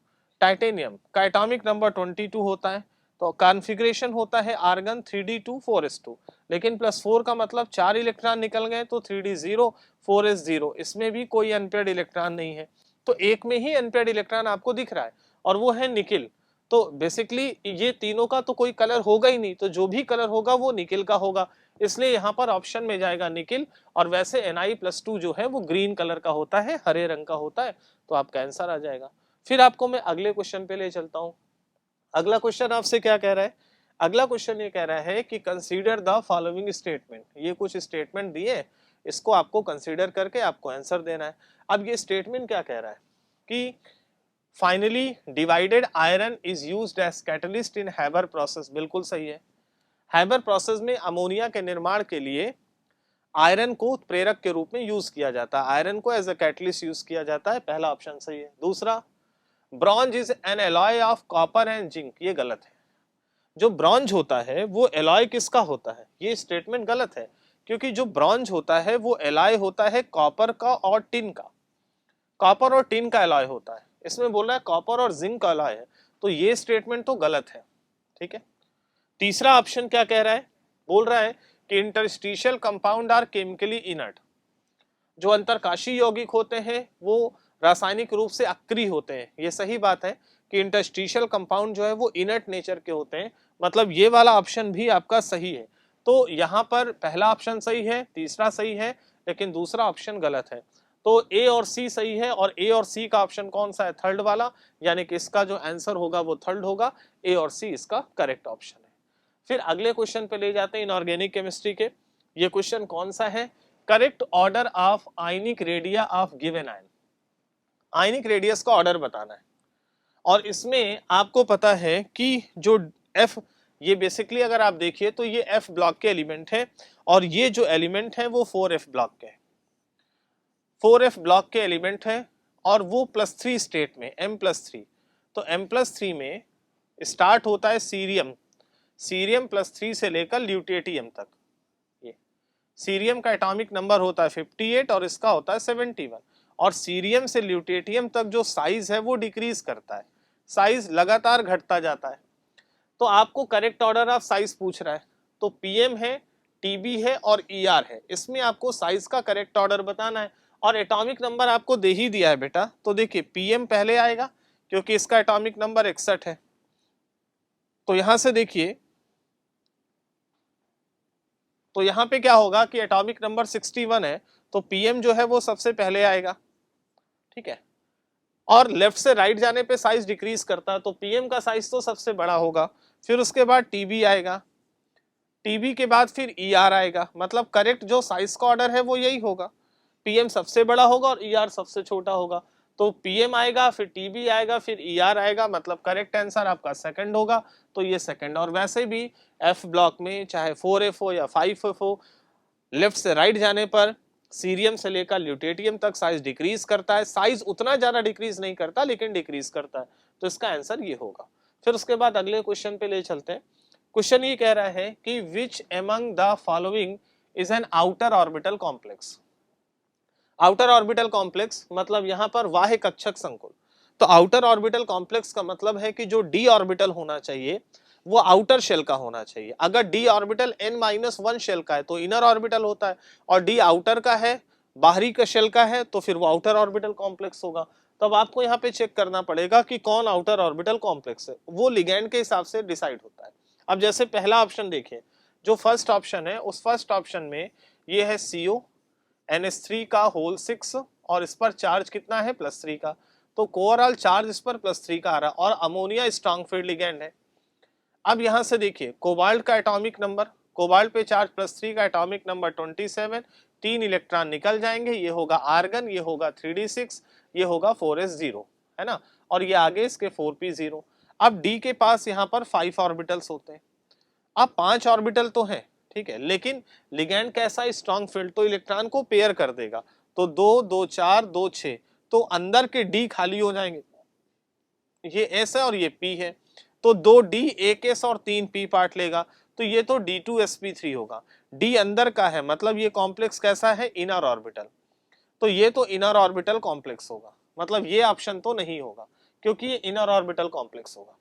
टाइटेनियम का एटॉमिक नंबर 22 होता है, तो कॉन्फ़िगरेशन होता है आर्गन 3d2 4s2, लेकिन +4 का मतलब 4 इलेक्ट्रॉन निकल गए तो 3d0 4s0, इसमें भी कोई अनपेयर्ड इलेक्ट्रॉन नहीं है। तो एक में ही अनपेयर्ड इलेक्ट्रॉन आपको दिख रहा है और वो है निकिल। तो बेसिकली ये तीनों का तो कोई कलर होगा ही नहीं, तो जो भी कलर होगा वो निकिल का होगा, इसलिए यहाँ पर ऑप्शन में जाएगा निकिल। और वैसे Ni+2 जो है वो ग्रीन कलर का होता है, हरे रंग का होता है, तो आपका आंसर आ जाएगा। फिर आपको मैं अगले क्वेश्चन पे ले चलता हूँ। अगला क्वेश्चन आपसे क्या कह रहा है? अगला क्वेश्चन ये कह रहा है कि कंसीडर द फॉलोइंग स्टेटमेंट। ये कुछ स्टेटमेंट दिए, इसको आपको कंसीडर करके आपको आंसर देना है। अब ये स्टेटमेंट क्या कह रहा है कि finally divided iron is used as catalyst in Haber process. बिल्कुल सही है। हैबर प्रोसेस में अमोनिया के निर्माण के लिए आयरन को प्रेरक के रूप में यूज किया जाता है, आयरन को एज अ कैटलिस्ट यूज किया जाता है। पहला ऑप्शन सही है। दूसरा, bronze is an alloy of copper and zinc. ये गलत है। जो ब्रॉन्ज होता है वो एलॉय किसका होता है? ये स्टेटमेंट गलत है, क्योंकि जो ब्रॉन्ज होता है वो एलॉय होता है कॉपर का और टिन का। कॉपर और टिन का एलॉय होता है, इसमें बोल रहा है कॉपर और जिंक का एलॉय है, तो ये स्टेटमेंट तो गलत है। ठीक है। तीसरा ऑप्शन क्या कह रहा है? बोल रहा है कि interstitial compound are chemically inert. जो अंतरकाशी यौगिक होते हैं वो रासायनिक रूप से अक्रिय होते हैं। ये सही बात है कि इंटरस्टिशियल कंपाउंड जो है वो इनर्ट नेचर के होते हैं, मतलब ये वाला ऑप्शन भी आपका सही है। तो यहाँ पर पहला ऑप्शन सही है, तीसरा सही है, लेकिन दूसरा ऑप्शन गलत है। तो ए और सी सही है, और ए और सी का ऑप्शन कौन सा है? थर्ड वाला, यानी कि इसका जो आंसर होगा वो थर्ड होगा। ए और सी इसका करेक्ट ऑप्शन है। फिर अगले क्वेश्चन पे ले जाते हैं इनऑर्गेनिक केमिस्ट्री के। ये क्वेश्चन कौन सा है? Correct order of ionic radio of given ion. Ionic radius का ऑर्डर बताना है, और इसमें आपको पता है कि जो F, ये बेसिकली अगर आप देखिए तो ये F ब्लॉक के एलिमेंट है, और ये जो एलिमेंट है वो 4F ब्लॉक के है। 4F ब्लॉक के एलिमेंट है और वो +3 स्टेट में, M+3। तो M+3 में स्टार्ट होता है सीरियम, सीरियम +3 से लेकर ल्यूटेटियम तक। ये सीरियम का एटॉमिक नंबर होता है 58 और इसका होता है 71। और सीरियम से ल्यूटेटियम तक जो साइज है वो डिक्रीज करता है, साइज लगातार घटता जाता है। तो आपको करेक्ट ऑर्डर ऑफ साइज पूछ रहा है, तो पीएम है, टीबी है और ईआर है, इसमें आपको साइज का करेक्ट ऑर्डर बताना है। और एटॉमिक नंबर आपको दे ही दिया है बेटा, तो देखिए पीएम पहले आएगा क्योंकि इसका एटॉमिक नंबर 61 है। तो यहां से देखिए, तो यहाँ पे क्या होगा कि एटॉमिक नंबर 61 है, तो पीएम जो है वो सबसे पहले आएगा। ठीक है। और लेफ्ट से राइट जाने पे साइज डिक्रीज करता है, तो पीएम का साइज तो सबसे बड़ा होगा। फिर उसके बाद टीबी आएगा, टीबी के बाद फिर ईआर आएगा, मतलब करेक्ट जो साइज का ऑर्डर है वो यही होगा। पीएम सबसे बड़ा होगा और ईआर सबसे छोटा होगा। तो पीएम आएगा, फिर टीबी आएगा, फिर ईआर आएगा, मतलब करेक्ट आंसर आपका सेकंड होगा। तो ये सेकंड। और वैसे भी एफ ब्लॉक में चाहे 4F हो या 5F हो, लेफ्ट से राइट जाने पर सीरियम से लेकर ल्यूटेटियम तक साइज डिक्रीज करता है। साइज उतना ज्यादा डिक्रीज नहीं करता, लेकिन डिक्रीज करता है। तो इसका आंसर ये होगा। फिर उसके बाद अगले क्वेश्चन पे ले चलते हैं। क्वेश्चन ये कह रहा है कि which among the following is an outer orbital complex. Outer orbital complex मतलब यहाँ पर बाह्य कक्षक संकुल। तो आउटर ऑर्बिटल कॉम्प्लेक्स का मतलब है कि जो डी ऑर्बिटल होना चाहिए वो आउटर शेल का होना चाहिए। अगर डी ऑर्बिटल n-1 शेल का है तो इनर ऑर्बिटल होता है, और डी आउटर का है, बाहरी का शेल का है, तो फिर वो आउटर ऑर्बिटल कॉम्प्लेक्स होगा। तब आपको यहाँ पे चेक करना पड़ेगा कि कौन आउटर ऑर्बिटल कॉम्प्लेक्स है, वो लिगैंड के हिसाब से डिसाइड होता है। अब जैसे पहला ऑप्शन देखिए, जो फर्स्ट ऑप्शन है उस फर्स्ट ऑप्शन में ये है CO NH3 का होल 6, और इस पर चार्ज कितना है +3 का, तो ओवरऑल चार्ज इस पर +3 का आ रहा है, और अमोनिया स्ट्रॉन्ग फील्ड लिगैंड है। अब यहां से देखिए कोबाल्ट का एटॉमिक नंबर, कोबाल्ट पे चार्ज +3 का एटॉमिक नंबर 27, 3 इलेक्ट्रॉन निकल जाएंगे, ये होगा आर्गन, ये होगा 3d6, ये होगा 4s0, है ना, और ये आगे इसके 4p0। अब डी के पास यहाँ पर 5 ऑर्बिटल्स होते हैं। अब 5 ऑर्बिटल तो हैं, ठीक है, लेकिन लिगैंड कैसा स्ट्रॉन्ग फील्ड, तो इलेक्ट्रॉन को पेयर कर देगा। तो 2 2 4 2 6, तो अंदर के डी खाली हो जाएंगे, ये एस है और ये पी है, तो 2 डी एक एस और 3 पी पार्ट लेगा, तो ये तो D2sp3 होगा। डी अंदर का है, मतलब ये कॉम्प्लेक्स कैसा है, इनर ऑर्बिटल, तो ये तो इनर ऑर्बिटल कॉम्प्लेक्स होगा, मतलब ये ऑप्शन तो नहीं होगा क्योंकि ये इनर ऑर्बिटल कॉम्प्लेक्स होगा।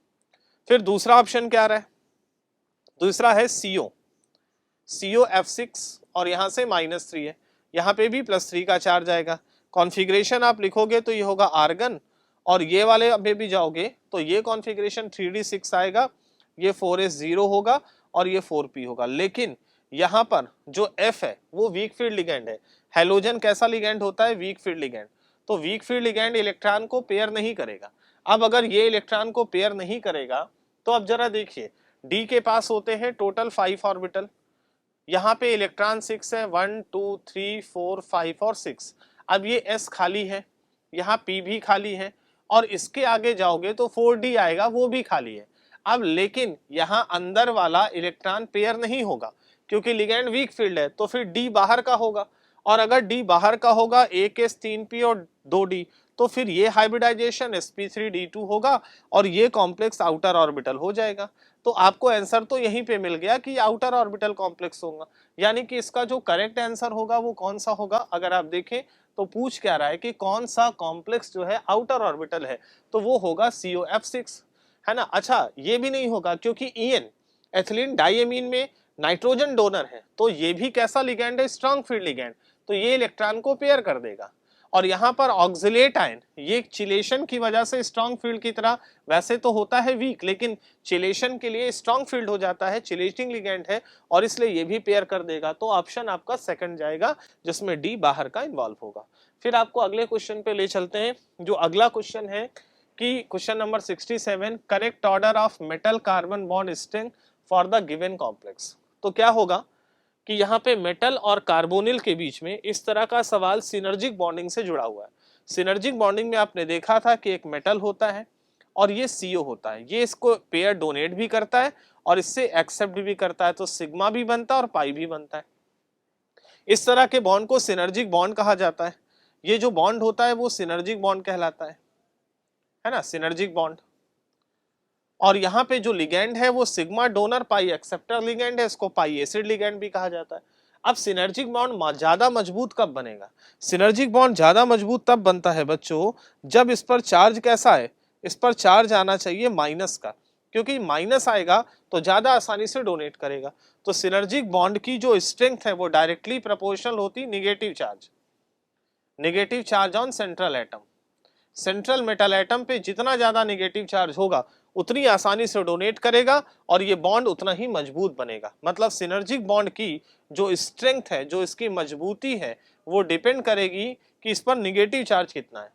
फिर दूसरा ऑप्शन क्या रहा है, दूसरा है CO, COF6 और यहाँ से -3 है, यहाँ पे भी +3 का चार्ज आएगा। कॉन्फ़िगरेशन आप लिखोगे तो ये होगा आर्गन, और ये वाले में भी जाओगे तो ये कॉन्फ़िगरेशन 3D6 आएगा, ये 4s0 होगा और ये 4p होगा। लेकिन यहाँ पर जो F है वो वीक फील्ड लिगैंड है। हैलोजन कैसा लिगैंड होता है, वीक फील्ड लिगैंड, तो वीक फील्ड लिगैंड इलेक्ट्रॉन को पेयर नहीं करेगा। अब अगर ये इलेक्ट्रॉन को पेयर नहीं करेगा तो अब जरा देखिए, D के पास होते हैं टोटल 5 ऑर्बिटल, यहाँ पे इलेक्ट्रॉन 6 है, 1 2 3 4 5 और 6। अब ये S खाली है, यहाँ P भी खाली है, और इसके आगे जाओगे तो 4D आएगा, वो भी खाली है। अब लेकिन यहाँ अंदर वाला इलेक्ट्रॉन पेयर नहीं होगा क्योंकि लिगैंड वीक फील्ड है, तो फिर D बाहर का होगा, और अगर D बाहर का होगा 1s 3p और 2D, तो फिर ये हाइब्रिडाइजेशन sp3d2 होगा और ये कॉम्प्लेक्स आउटर ऑर्बिटल हो जाएगा। तो आपको आंसर तो यहीं पे मिल गया कि आउटर ऑर्बिटल कॉम्प्लेक्स होगा, यानी कि इसका जो करेक्ट आंसर होगा वो कौन सा होगा। अगर आप देखें तो पूछ क्या रहा है कि कौन सा कॉम्प्लेक्स जो है आउटर ऑर्बिटल है, तो वो होगा COF6, है ना। अच्छा, ये भी नहीं होगा क्योंकि EN एथिलीन डाइएमीन में नाइट्रोजन डोनर है, तो ये भी कैसा लिगैंड है, स्ट्रॉन्ग फील्ड लिगैंड, तो ये इलेक्ट्रॉन को पेयर कर देगा। और यहाँ पर ऑक्सिलेट आयन, ये चिलेशन की वजह से स्ट्रॉन्ग फील्ड की तरह वैसे तो होता है वीक, लेकिन चिलेशन के लिए स्ट्रॉन्ग फील्ड हो जाता है, चिलेटिंग लिगैंड है, और इसलिए ये भी पेयर कर देगा। तो ऑप्शन आपका सेकंड जाएगा जिसमें डी बाहर का इन्वॉल्व होगा। फिर आपको अगले क्वेश्चन पे ले चलते हैं। जो अगला क्वेश्चन है कि question number 67, correct order of metal carbon bond string for the given complex. तो क्या होगा कि यहाँ पे मेटल और कार्बोनिल के बीच में इस तरह का सवाल सिनर्जिक बॉन्डिंग से जुड़ा हुआ है। सिनर्जिक बॉन्डिंग में आपने देखा था कि एक मेटल होता है और ये CO होता है, ये इसको पेयर डोनेट भी करता है और इससे एक्सेप्ट भी करता है, तो सिग्मा भी बनता है और पाई भी बनता है। इस तरह के बॉन्ड को सिनर्जिक बॉन्ड कहा जाता है। ये जो बॉन्ड होता है वो सिनर्जिक बॉन्ड कहलाता है ना, सिनर्जिक बॉन्ड। और यहाँ पे जो लिगैंड है वो सिग्मा डोनर पाई एक्सेप्टर लिगैंड है, इसको पाई एसिड लिगैंड भी कहा जाता है। अब सिनर्जिक बॉन्ड ज्यादा मजबूत कब बनेगा, सिनर्जिक बॉन्ड ज्यादा मजबूत तब बनता है बच्चों जब इस पर चार्ज कैसा है, इस पर चार्ज आना चाहिए माइनस का, क्योंकि माइनस आएगा तो ज्यादा आसानी से डोनेट करेगा। तो सिनर्जिक बॉन्ड की जो स्ट्रेंथ है वो डायरेक्टली प्रोपोर्शनल होती negative charge on central atom. Central metal atom पे जितना ज्यादा नेगेटिव चार्ज होगा उतनी आसानी से डोनेट करेगा और ये बॉन्ड उतना ही मजबूत बनेगा। मतलब सिनर्जिक बॉन्ड की जो स्ट्रेंथ है, जो इसकी मजबूती है, वो डिपेंड करेगी कि इस पर नेगेटिव चार्ज कितना है,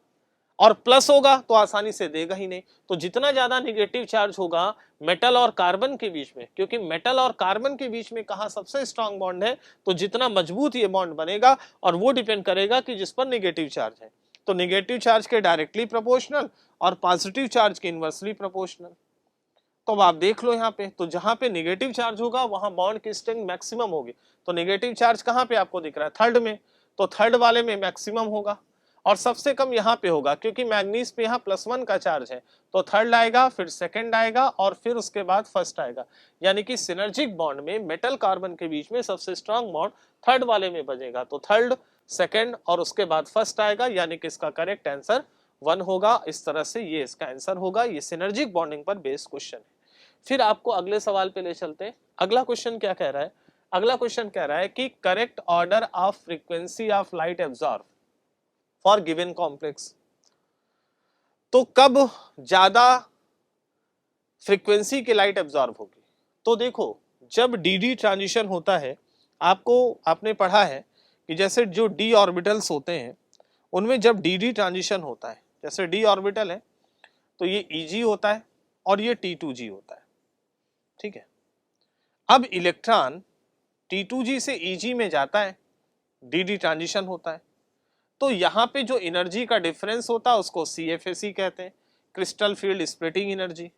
और प्लस होगा तो आसानी से देगा ही नहीं। तो जितना ज्यादा नेगेटिव चार्ज होगा मेटल और कार्बन के बीच में, क्योंकि मेटल और कार्बन के बीच में कहाँ सबसे स्ट्रांग बॉन्ड है, तो जितना मजबूत ये बॉन्ड बनेगा और वो डिपेंड करेगा कि जिस पर नेगेटिव चार्ज है। तो नेगेटिव चार्ज के डायरेक्टली प्रोपोर्शनल और पॉजिटिव चार्ज के इनवर्सली प्रोपोर्शनल। तो अब आप देख लो यहाँ पे, तो जहां पे नेगेटिव चार्ज होगा वहां बॉन्ड की स्ट्रेंथ मैक्सिमम होगी। तो नेगेटिव चार्ज कहाँ पे आपको दिख रहा है, थर्ड में, तो थर्ड वाले में मैक्सिमम होगा, और सबसे कम यहाँ पे होगा क्योंकि मैग्नीज पे यहाँ +1 का चार्ज है, तो थर्ड आएगा, फिर सेकंड आएगा और फिर उसके बाद फर्स्ट आएगा। यानी कि सिनर्जिक बॉन्ड में मेटल कार्बन के बीच में सबसे स्ट्रांग बॉन्ड थर्ड वाले में बनेगा, तो थर्ड, सेकंड और उसके बाद फर्स्ट आएगा, यानी कि इसका करेक्ट आंसर 1 होगा। इस तरह से ये इसका आंसर होगा। ये सिनर्जिक बॉन्डिंग पर बेस्ड क्वेश्चन है। फिर आपको अगले सवाल पे ले चलते हैं। अगला क्वेश्चन क्या कह रहा है, अगला क्वेश्चन कह रहा है कि correct order of frequency of light absorb for given complex. तो कब ज्यादा फ्रीक्वेंसी की लाइट एब्जॉर्ब होगी, तो देखो जब डी ट्रांजिशन होता है, आपने पढ़ा है कि जैसे जो डी ऑर्बिटल्स होते हैं उनमें जब डी ट्रांजिशन होता है, जैसे डी ऑर्बिटल है तो ये Eg होता है और ये T2G होता है, ठीक है। अब इलेक्ट्रॉन T2G से Eg में जाता है, डी ट्रांजिशन होता है, तो यहाँ पे जो एनर्जी का डिफरेंस होता है उसको CFAC कहते हैं, crystal field splitting energy,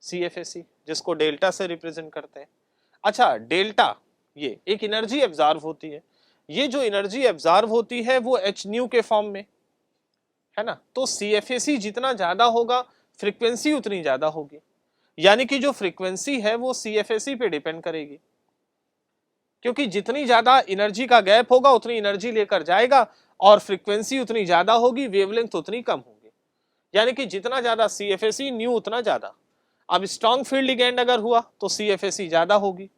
CFAC, जिसको डेल्टा से रिप्रेजेंट करते हैं। अच्छा, डेल्टा ये एक एनर्जी एब्जॉर्ब होती है, ये जो एनर्जी एब्जॉर्ब होती है वो h न्यू के फॉर्म में है ना, तो CFAC जितना ज्यादा होगा फ्रीक्वेंसी उतनी ज्यादा होगी, यानी कि जो फ्रीक्वेंसी है वो CFAC पे डिपेंड करेगी, क्योंकि जितनी ज्यादा एनर्जी का गैप होगा उतनी एनर्जी लेकर जाएगा, और फ्रीक्वेंसी उतनी ज्यादा होगी, वेवलेंथ उतनी कम होगी, यानी कि जितना ज्यादा CFAC न्यू उतना ज्यादा। अब स्ट्रॉन्ग फील्ड लिगैंड अगर हुआ तो CFAC ज्यादा होगी,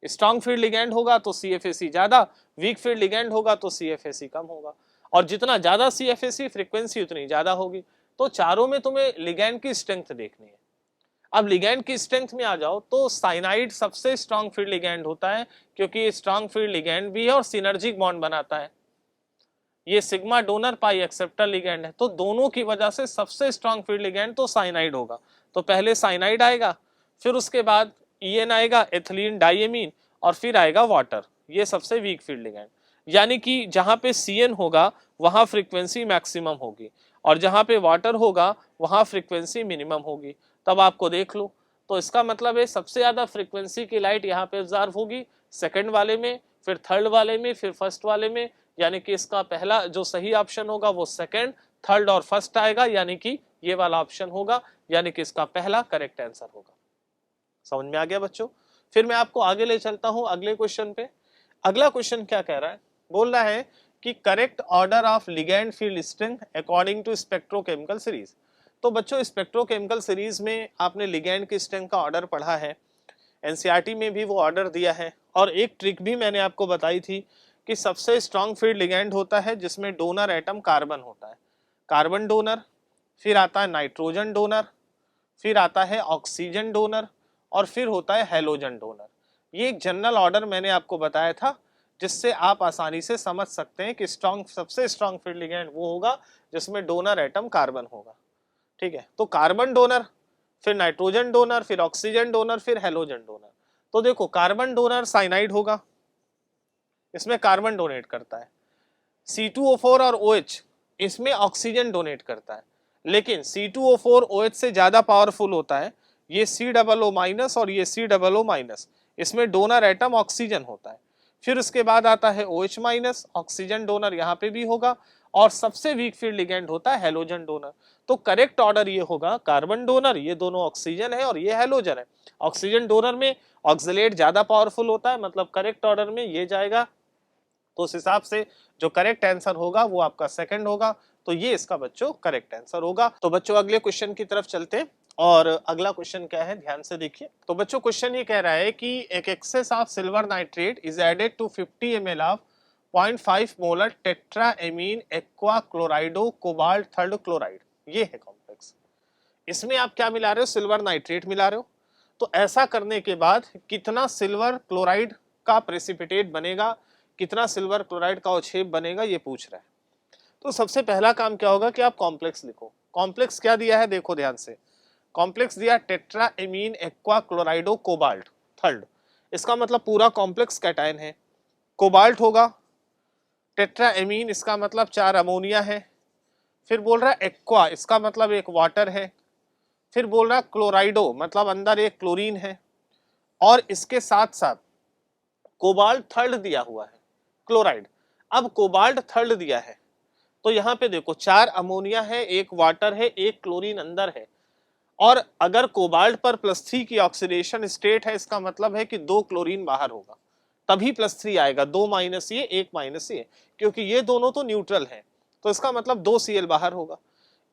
स्ट्रॉन्ग फील्ड लिगैंड होगा तो CFAC ज्यादा, वीक फील्ड लिगैंड होगा तो CFAC कम होगा, और जितना ज्यादा CFAC फ्रीक्वेंसी उतनी ज्यादा होगी। तो चारों में तुम्हें लिगैंड की स्ट्रेंथ देखनी है। अब लिगैंड की स्ट्रेंथ में आ जाओ तो साइनाइड सबसे स्ट्रॉन्ग फील्ड लिगैंड होता है, क्योंकि स्ट्रॉन्ग फील्ड लिगैंड भी है और सिनर्जिक बॉन्ड बनाता है। ये सिग्मा डोनर पाई एक्सेप्टर लिगैंड है, तो दोनों की वजह से सबसे स्ट्रॉन्ग फील्ड लिगैंड तो साइनाइड होगा। तो पहले साइनाइड आएगा, फिर उसके बाद EN आएगा, एथिलीन डाइएमीन, और फिर आएगा वाटर, ये सबसे वीक फील्ड लिगैंड। यानी कि जहां पे CN होगा वहां फ्रीक्वेंसी मैक्सिमम होगी, और जहां पे वाटर होगा वहां फ्रीक्वेंसी मिनिमम होगी। तब आपको देख लो, तो इसका मतलब है सबसे ज्यादा फ्रीक्वेंसी की लाइट यहाँ पे ऑब्जर्व होगी सेकंड वाले में, फिर थर्ड वाले में, फिर फर्स्ट वाले में, यानी कि इसका पहला जो सही ऑप्शन होगा वो सेकंड, थर्ड और फर्स्ट आएगा, यानी कि ये वाला ऑप्शन होगा, यानी कि इसका पहला करेक्ट आंसर होगा। समझ में आ गया बच्चों? फिर मैं आपको आगे ले चलता हूं अगले क्वेश्चन पे। अगला क्वेश्चन क्या कह रहा है, बोल रहा है कि correct order of ligand field strength according to spectrochemical series. तो बच्चों स्पेक्ट्रोकेमिकल सीरीज में आपने लिगैंड की स्ट्रेंथ का ऑर्डर पढ़ा है, NCERT में भी वो ऑर्डर दिया है, और एक ट्रिक भी मैंने आपको बताई थी कि सबसे स्ट्रॉन्ग फील्ड लिगैंड होता है जिसमें डोनर एटम कार्बन होता है, कार्बन डोनर, फिर आता है नाइट्रोजन डोनर, फिर आता है ऑक्सीजन डोनर, और फिर होता है हेलोजन डोनर। ये एक जनरल ऑर्डर मैंने आपको बताया था, जिससे आप आसानी से समझ सकते हैं कि सबसे स्ट्रॉन्ग फील्ड लिगैंड वो होगा जिसमें डोनर एटम कार्बन होगा। ठीक है, तो कार्बन डोनर, फिर नाइट्रोजन डोनर, फिर ऑक्सीजन डोनर, फिर हेलोजन डोनर। तो देखो कार्बन डोनर साइनाइड होगा, इसमें कार्बन डोनेट करता है, C2O4 और OH इसमें ऑक्सीजन डोनेट करता है, लेकिन C2O4 OH से ज्यादा पावरफुल होता है, ये COO- और ये COO-, इसमें डोनर एटम ऑक्सीजन होता है। फिर उसके बाद आता है OH-, ऑक्सीजन डोनर यहाँ पे भी होगा, और सबसे वीक फील्ड लिगैंड होता है हेलोजन डोनर। तो करेक्ट ऑर्डर ये होगा कार्बन डोनर, ये दोनों ऑक्सीजन है और ये हेलोजन है। ऑक्सीजन डोनर में ऑक्सलेट ज्यादा पावरफुल होता है, मतलब करेक्ट ऑर्डर में ये जाएगा। तो उस हिसाब से जो करेक्ट आंसर होगा वो आपका सेकंड होगा, तो ये इसका बच्चों करेक्ट आंसर होगा। तो बच्चों अगले क्वेश्चन की तरफ चलते हैं, और अगला क्वेश्चन क्या है ध्यान से देखिए। तो बच्चों क्वेश्चन ये कह रहा है कि एक excess of silver nitrate is added to 50 ml of 0.5 molar tetraammine aqua chlorido cobalt third chloride, ये है कॉम्प्लेक्स। इसमें आप क्या मिला रहे हो, सिल्वर नाइट्रेट मिला रहे हो। तो ऐसा करने के बाद कितना सिल्वर क्लोराइड का प्रेसिपिटेट बनेगा, कितना सिल्वर क्लोराइड का अवक्षेप बनेगा, ये पूछ रहा है। तो सबसे पहला काम क्या होगा कि आप कॉम्प्लेक्स लिखो। कॉम्प्लेक्स क्या दिया है देखो ध्यान से, कॉम्प्लेक्स दिया tetraammine aqua chlorido cobalt third, इसका मतलब पूरा कॉम्प्लेक्स कैटायन है। कोबाल्ट होगा, टेट्राएमीन इसका मतलब 4 अमोनिया है, फिर बोल रहा है एक्वा इसका मतलब एक वाटर है, फिर बोल रहा है क्लोराइडो मतलब अंदर एक क्लोरीन है, और इसके साथ साथ कोबाल्ट थर्ड दिया हुआ है क्लोराइड। अब कोबाल्ट थर्ड दिया है तो यहाँ पे देखो 4 अमोनिया है, एक वाटर है, एक क्लोरीन अंदर है, और अगर कोबाल्ट पर +3 की ऑक्सीडेशन स्टेट है, इसका मतलब है कि 2 क्लोरीन बाहर होगा, तभी +3 आएगा, 2 माइनस ये 1 माइनस ये, क्योंकि ये दोनों तो न्यूट्रल हैं, तो इसका मतलब 2 Cl बाहर होगा।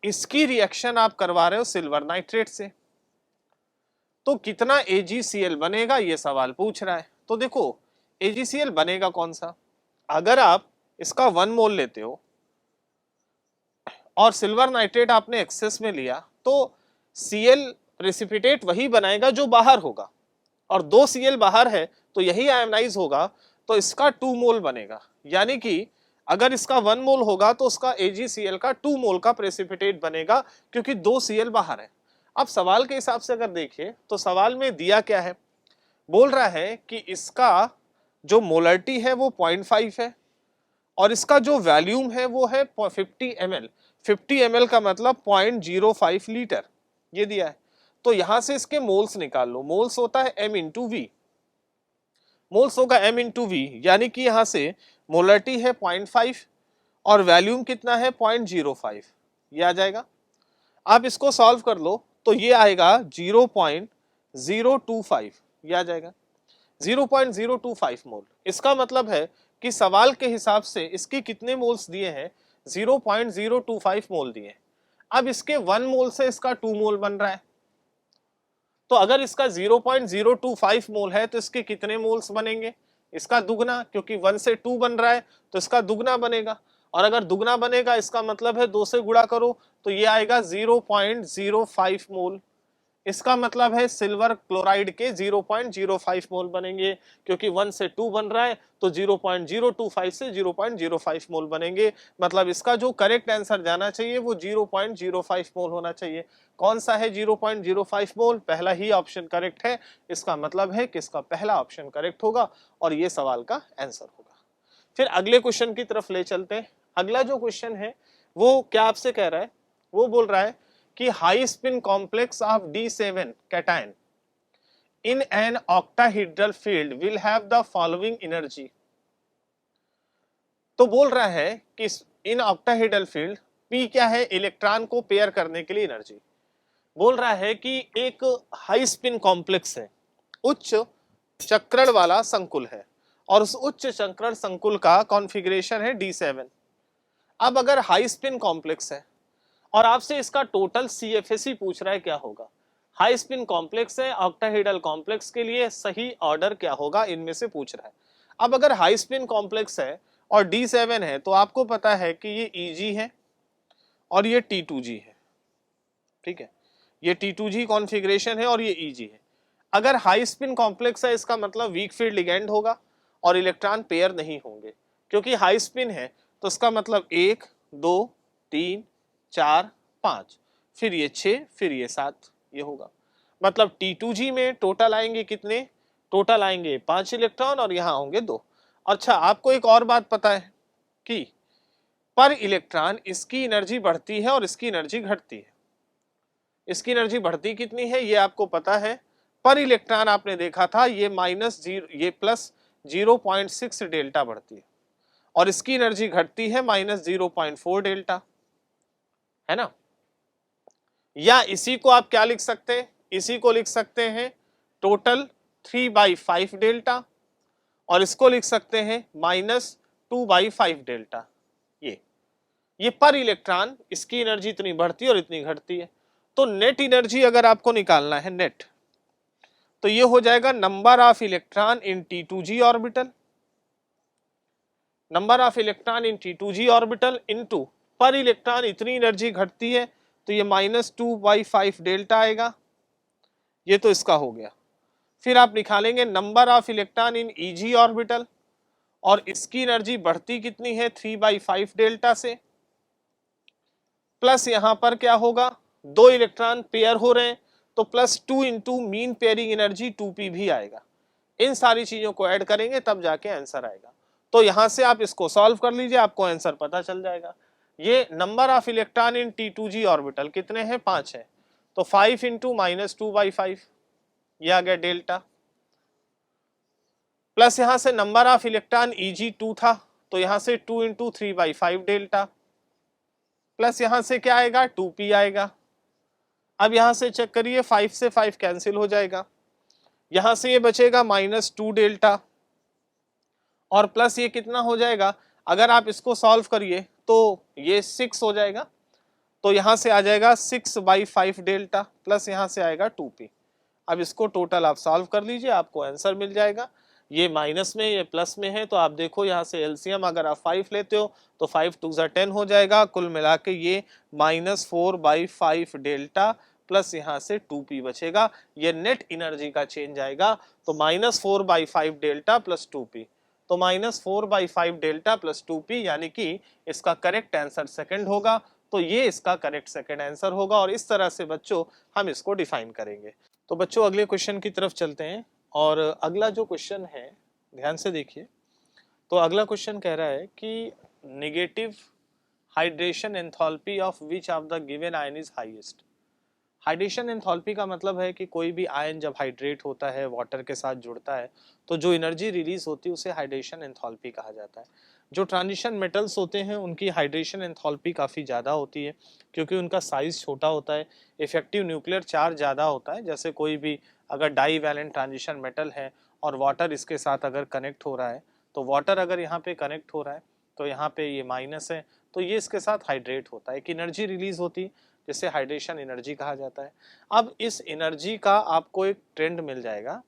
इसकी रिएक्शन आप करवा रहे हो सिल्वर नाइट्रेट से, तो कितना AgCl बनेगा ये सवाल पूछ रहा है। तो देखो AgCl बनेगा कौन सा, अगर आप इसका 1 मोल लेते हो और सिल्वर नाइट्रेट आपने एक्सेस में लिया तो Cl प्रेसिपिटेट वही बनाएगा जो बाहर होगा, और 2 Cl बाहर है तो यही आयोनाइज होगा, तो इसका 2 मोल बनेगा, यानी कि अगर इसका 1 मोल होगा तो उसका AgCl का 2 मोल का प्रेसिपिटेट बनेगा, क्योंकि 2 Cl बाहर है। अब सवाल के हिसाब से अगर देखें तो सवाल में दिया क्या है, बोल रहा है कि इसका जो मोलरिटी है वो 0.5 है, और इसका जो वैल्यूम है वो है 50 ml। 50 ml का मतलब 0.05 लीटर ये दिया है, तो यहां से इसके मोल्स निकाल लो। मोल्स होता है m इंटू वी, मोल्स होगा m इंटू वी, यानी कि यहां से मोलरिटी है 0.5 और वैल्यूम कितना है 0.05, ये आ जाएगा। आप इसको सॉल्व कर लो तो ये आएगा 0.025, ये आ जाएगा 0.025 मोल। इसका मतलब है कि सवाल के हिसाब से इसकी कितने मोल्स दिए हैं, 0.025 मोल दिए हैं। अब इसके 1 मोल से इसका 2 मोल बन रहा है, तो अगर इसका 0.025 मोल है तो इसके कितने मोल्स बनेंगे, इसका दुगना, क्योंकि 1 से 2 बन रहा है तो इसका दुगना बनेगा। और अगर दुगना बनेगा इसका मतलब है 2 से गुणा करो तो ये आएगा 0.05 मोल। इसका मतलब है सिल्वर क्लोराइड के 0.05 मोल बनेंगे, क्योंकि 1 से 2 बन रहा है तो 0.025 से 0.05 मोल बनेंगे। मतलब इसका जो करेक्ट आंसर जाना चाहिए वो 0.05 मोल होना चाहिए। कौन सा है 0.05 मोल? पहला ही ऑप्शन करेक्ट है। इसका मतलब है कि इसका पहला ऑप्शन करेक्ट होगा और ये सवाल का आंसर होगा। फिर अगले क्वेश्चन की तरफ ले चलते हैं। अगला जो क्वेश्चन है वो क्या आपसे कह रहा है, वो बोल रहा है कि high spin complex of D7 cation in an octahedral field will have the following energy। तो बोल रहा है कि इन ऑक्टाहेड्रल फील्ड P क्या है, इलेक्ट्रॉन को पेयर करने के लिए एनर्जी। बोल रहा है कि एक हाई स्पिन कॉम्प्लेक्स है, उच्च चक्रण वाला संकुल है, और उस उच्च चक्रण संकुल का कॉन्फ़िगरेशन है D7। अब अगर हाई स्पिन कॉम्प्लेक्स है और आपसे इसका टोटल CFSE पूछ रहा है क्या होगा। हाई स्पिन कॉम्प्लेक्स है, ऑक्टाहेड्रल कॉम्प्लेक्स के लिए सही ऑर्डर क्या होगा इनमें से पूछ रहा है। अब अगर हाई स्पिन कॉम्प्लेक्स है और D7 है तो आपको पता है कि ये EG है और ये T2G है, ठीक है, ये T2G कॉन्फ़िगरेशन है और ये EG है। अगर हाई स्पिन कॉम्प्लेक्स है इसका मतलब वीक फील्ड लिगेंड होगा और इलेक्ट्रॉन पेयर नहीं होंगे, क्योंकि हाई स्पिन है तो इसका मतलब 1 2 3 4 5, फिर ये 6, फिर ये 7, ये होगा। मतलब T2G में टोटल आएंगे कितने, टोटल आएंगे 5 इलेक्ट्रॉन और यहाँ होंगे 2। अच्छा, आपको एक और बात पता है कि पर इलेक्ट्रॉन इसकी एनर्जी बढ़ती है और इसकी एनर्जी घटती है। इसकी एनर्जी बढ़ती कितनी है ये आपको पता है, पर इलेक्ट्रॉन आपने देखा था ये ये प्लस 0.6 डेल्टा बढ़ती है और इसकी एनर्जी घटती है -0.4 डेल्टा, है ना। या इसी को आप क्या लिख सकते हैं, इसी को लिख सकते हैं टोटल 3/5 डेल्टा और इसको लिख सकते हैं -2/5 डेल्टा। ये पर इलेक्ट्रॉन इसकी एनर्जी इतनी बढ़ती है और इतनी घटती है। तो नेट एनर्जी अगर आपको निकालना है नेट, तो ये हो जाएगा number of electron in T2G orbital, number of electron in T2G orbital into पर इलेक्ट्रॉन इतनी एनर्जी घटती है तो ये -2/5 डेल्टा आएगा। ये तो इसका हो गया। फिर आप निकालेंगे number of electron in EG orbital और इसकी एनर्जी बढ़ती कितनी है 3/5 डेल्टा से, प्लस यहां पर क्या होगा 2 इलेक्ट्रॉन पेयर हो रहे हैं तो +2 into mean pairing energy 2p भी आएगा। इन सारी चीजों को ऐड करेंगे तब जाके आंसर आएगा। तो यहां से आप इसको सॉल्व कर लीजिए, आपको आंसर पता चल जाएगा। ये number of electron in T2G orbital कितने हैं, 5 है, तो 5 इंटू -2/5 ये आ गया डेल्टा, प्लस यहां से नंबर ऑफ इलेक्ट्रॉन EG 2 था तो यहां से 2 इंटू 3/5 डेल्टा, प्लस यहां से क्या आएगा 2p आएगा। अब यहां से चेक करिए 5 से 5 कैंसिल हो जाएगा, यहां से ये बचेगा -2 डेल्टा और प्लस ये कितना हो जाएगा, अगर आप इसको सॉल्व करिए तो ये 6 हो जाएगा, तो यहां से आ जाएगा 6/5 डेल्टा प्लस यहां से आएगा 2p। अब इसको टोटल आप सॉल्व कर लीजिए, आपको आंसर मिल जाएगा। ये माइनस में ये प्लस में है तो आप देखो यहाँ से एलसीएम अगर आप 5 लेते हो तो 5 2 10 हो जाएगा, कुल मिला के ये -4/5 डेल्टा प्लस यहाँ से 2p बचेगा। ये नेट एनर्जी का चेंज आएगा, तो -4/5 डेल्टा प्लस 2p, तो -4/5 डेल्टा प्लस 2p यानी कि इसका करेक्ट आंसर सेकंड होगा। तो ये इसका करेक्ट सेकंड आंसर होगा और इस तरह से बच्चों हम इसको डिफाइन करेंगे। तो बच्चों अगले क्वेश्चन की तरफ चलते हैं और अगला जो क्वेश्चन है ध्यान से देखिए। तो अगला क्वेश्चन कह रहा है कि negative hydration enthalpy of which of the given ion is highest. Hydration enthalpy का मतलब है कि कोई भी आयन जब हाइड्रेट होता है वाटर के साथ जुड़ता है तो जो एनर्जी रिलीज होती है उसे हाइड्रेशन एंथैल्पी कहा जाता है। जो ट्रांजिशन मेटल्स होते हैं उनकी हाइड्रेशन एंथैल्पी काफ़ी ज़्यादा होती है क्योंकि उनका साइज़ छोटा होता है, इफेक्टिव न्यूक्लियर चार्ज ज़्यादा होता है। जैसे कोई भी अगर डाई वैलेंट ट्रांजिशन मेटल है और वाटर इसके साथ अगर कनेक्ट हो रहा है, तो वाटर अगर यहाँ पे कनेक्ट हो रहा है तो यहाँ पे ये माइनस है, तो ये इसके साथ हाइड्रेट होता है, एक एनर्जी रिलीज होती है जिसे हाइड्रेशन एनर्जी कहा जाता है। अब इस एनर्जी का आपको एक ट्रेंड मिल जाएगा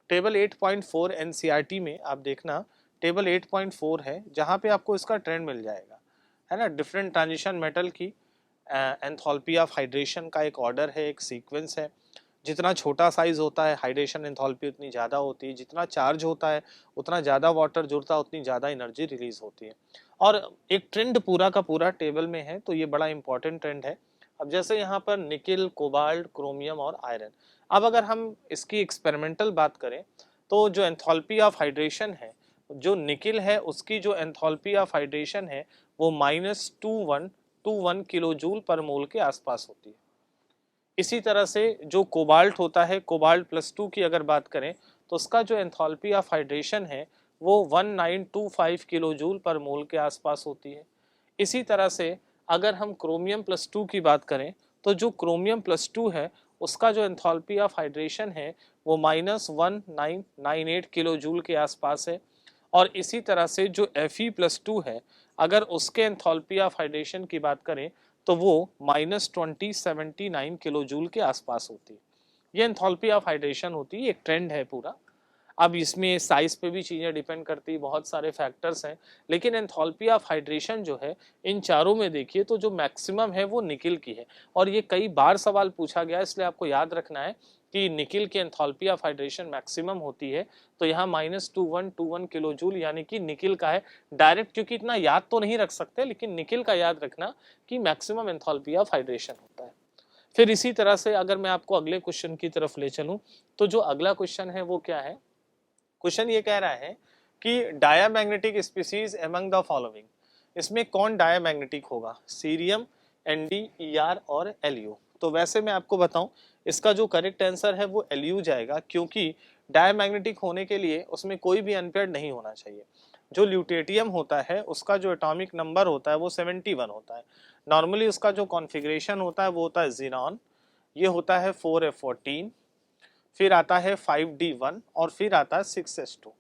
टेबल 8.4 एनसीईआरटी में, आप देखना टेबल 8.4 है जहाँ पे आपको इसका ट्रेंड मिल जाएगा, है ना। डिफरेंट ट्रांजिशन मेटल की एंथैल्पी ऑफ हाइड्रेशन का एक ऑर्डर है, एक सीक्वेंस है। जितना छोटा साइज होता है हाइड्रेशन एंथैल्पी उतनी ज़्यादा होती है, जितना चार्ज होता है उतना ज़्यादा वाटर जुड़ता है, उतनी ज़्यादा एनर्जी रिलीज होती है। और एक ट्रेंड पूरा का पूरा टेबल में है, तो ये बड़ा इंपॉर्टेंट ट्रेंड है। अब जैसे यहाँ पर निकिल, कोबाल्ट, क्रोमियम और आयरन, अब अगर हम इसकी एक्सपेरिमेंटल बात करें तो जो एंथैल्पी ऑफ हाइड्रेशन है, जो निकिल है उसकी जो एंथैल्पी ऑफ हाइड्रेशन है वो -2121 किलो जूल पर मोल के आसपास होती है। इसी तरह से जो कोबाल्ट होता है, कोबाल्ट +2 की अगर बात करें तो उसका जो एंथैल्पी ऑफ हाइड्रेशन है वो 1925 किलो जूल पर मोल के आसपास होती है। इसी तरह से अगर हम क्रोमियम +2 की बात करें तो जो क्रोमियम +2 है उसका जो एंथैल्पी ऑफ हाइड्रेशन है वो -1998 किलो जूल के आसपास है। और इसी तरह से जो Fe+2 है, अगर उसके एंथैल्पी ऑफ हाइड्रेशन की बात करें तो वो -2079 किलो जूल के आसपास होती है। ये एंथैल्पी ऑफ हाइड्रेशन होती है, एक ट्रेंड है पूरा। अब इसमें साइज पे भी चीज़ें डिपेंड करती है, बहुत सारे फैक्टर्स हैं, लेकिन एंथैल्पी ऑफ हाइड्रेशन जो है इन चारों में देखिए तो जो मैक्सिमम है वो निकिल की है। और ये कई बार सवाल पूछा गया, इसलिए आपको याद रखना है कि निकिल की एंथैल्पी ऑफ हाइड्रेशन मैक्सिमम होती है, तो यहाँ -2121 किलो जूल यानी कि निकिल का है डायरेक्ट, क्योंकि इतना याद तो नहीं रख सकते, लेकिन निकिल का याद रखना कि मैक्सिमम एंथैल्पी ऑफ हाइड्रेशन होता है। फिर इसी तरह से अगर मैं आपको अगले क्वेश्चन की तरफ ले चलूँ तो जो अगला क्वेश्चन है वो क्या है, क्वेश्चन ये कह रहा है कि diamagnetic species among the following, इसमें कौन डायामैग्नेटिक होगा, सीरियम, एनडी, ईआर और एलयू। तो वैसे मैं आपको बताऊं इसका जो करेक्ट आंसर है वो एलयू जाएगा, क्योंकि डायामैग्नेटिक होने के लिए उसमें कोई भी अनपेयर्ड नहीं होना चाहिए। जो ल्यूटेटियम होता है उसका जो एटॉमिक नंबर होता है वो 71 होता है। नॉर्मली उसका जो कॉन्फ़िगरेशन होता है वो होता है ज़ीनॉन, ये होता है 4f14, फिर आता है 5d1 और फिर आता है 6s2।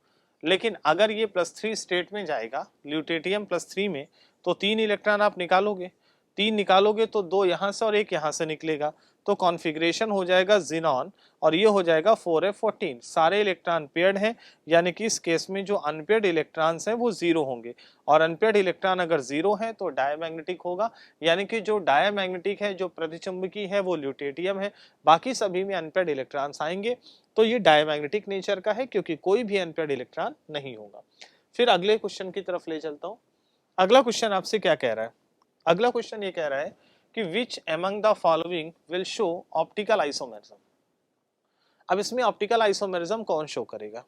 लेकिन अगर ये +3 स्टेट में जाएगा ल्यूटेटियम +3 में, तो 3 इलेक्ट्रॉन आप निकालोगे, 3 निकालोगे तो 2 यहाँ से और 1 यहाँ से निकलेगा, तो कॉन्फ़िगरेशन हो जाएगा ज़ीनॉन और ये हो जाएगा 4f14। सारे इलेक्ट्रॉन पेयर्ड हैं, यानी कि इस केस में जो अनपेयर्ड इलेक्ट्रॉन्स हैं वो 0 होंगे, और अनपेयर्ड इलेक्ट्रॉन अगर 0 है तो डायमैग्नेटिक होगा, यानी कि जो डायमैग्नेटिक है, जो प्रतिचुंबकी है वो ल्यूटेटियम है, बाकी सभी में अनपेयर्ड इलेक्ट्रॉन्स आएंगे, तो ये डायमैग्नेटिक नेचर का है क्योंकि कोई भी अनपेयर्ड इलेक्ट्रॉन नहीं होगा। फिर अगले क्वेश्चन की तरफ ले चलता हूँ। अगला क्वेश्चन आपसे क्या कह रहा है, अगला क्वेश्चन ये कह रहा है कि which among the following will show optical isomerism. अब इसमें ऑप्टिकल आइसोमेरिज्म कौन शो करेगा,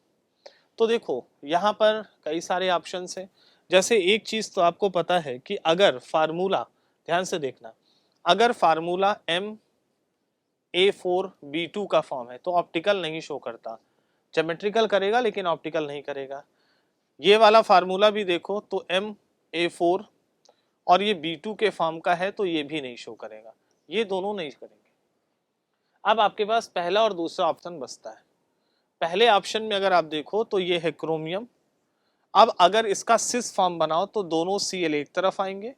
तो देखो यहाँ पर कई सारे ऑप्शंस हैं। जैसे एक चीज तो आपको पता है कि अगर फार्मूला, ध्यान से देखना, अगर फार्मूला MA4B2 का फॉर्म है तो ऑप्टिकल नहीं शो करता, ज्योमेट्रिकल करेगा लेकिन ऑप्टिकल नहीं करेगा। ये वाला फार्मूला भी देखो तो MA4 और ये B2 के फॉर्म का है तो ये भी नहीं शो करेगा, ये दोनों नहीं करेंगे। अब आपके पास पहला और दूसरा ऑप्शन बचता है। पहले ऑप्शन में अगर आप देखो तो ये है क्रोमियम, अब अगर इसका सिस फॉर्म बनाओ तो दोनों Cl एक तरफ आएंगे,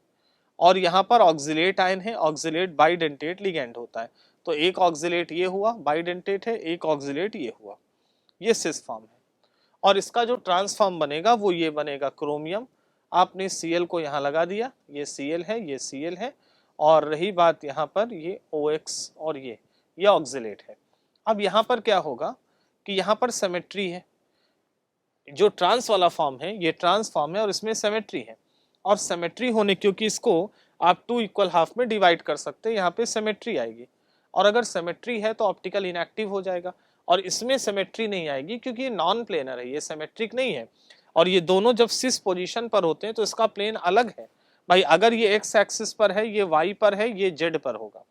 और यहाँ पर ऑक्सिलेट आयन है, ऑक्सिलेट बाइडेंटेट लिगैंड होता है, तो एक ऑक्सिलेट ये हुआ बाइडेंटेट है, एक ऑक्सिलेट ये हुआ, ये सिस फॉर्म है। और इसका जो ट्रांसफॉर्म बनेगा वो ये बनेगा क्रोमियम, आपने Cl को यहाँ लगा दिया, ये Cl है, ये Cl है, और रही बात यहाँ पर ये OX और ये ऑक्सिलेट है। अब यहाँ पर क्या होगा कि यहाँ पर सिमेट्री है, जो ट्रांस वाला फॉर्म है ये ट्रांस फॉर्म है और इसमें सिमेट्री है, और सिमेट्री होने क्योंकि इसको आप 2 इक्वल हाफ में डिवाइड कर सकते हैं, यहाँ पे सिमेट्री आएगी, और अगर सिमेट्री है तो ऑप्टिकल इनएक्टिव हो जाएगा, और इसमें सिमेट्री नहीं आएगी क्योंकि ये नॉन प्लेनर है, ये सिमेट्रिक नहीं है, और ये दोनों जब सिस पोजीशन पर होते हैं तो इसका प्लेन अलग है भाई। अगर ये एक्स एक्सिस पर है, ये वाई पर है, ये जेड पर होगा,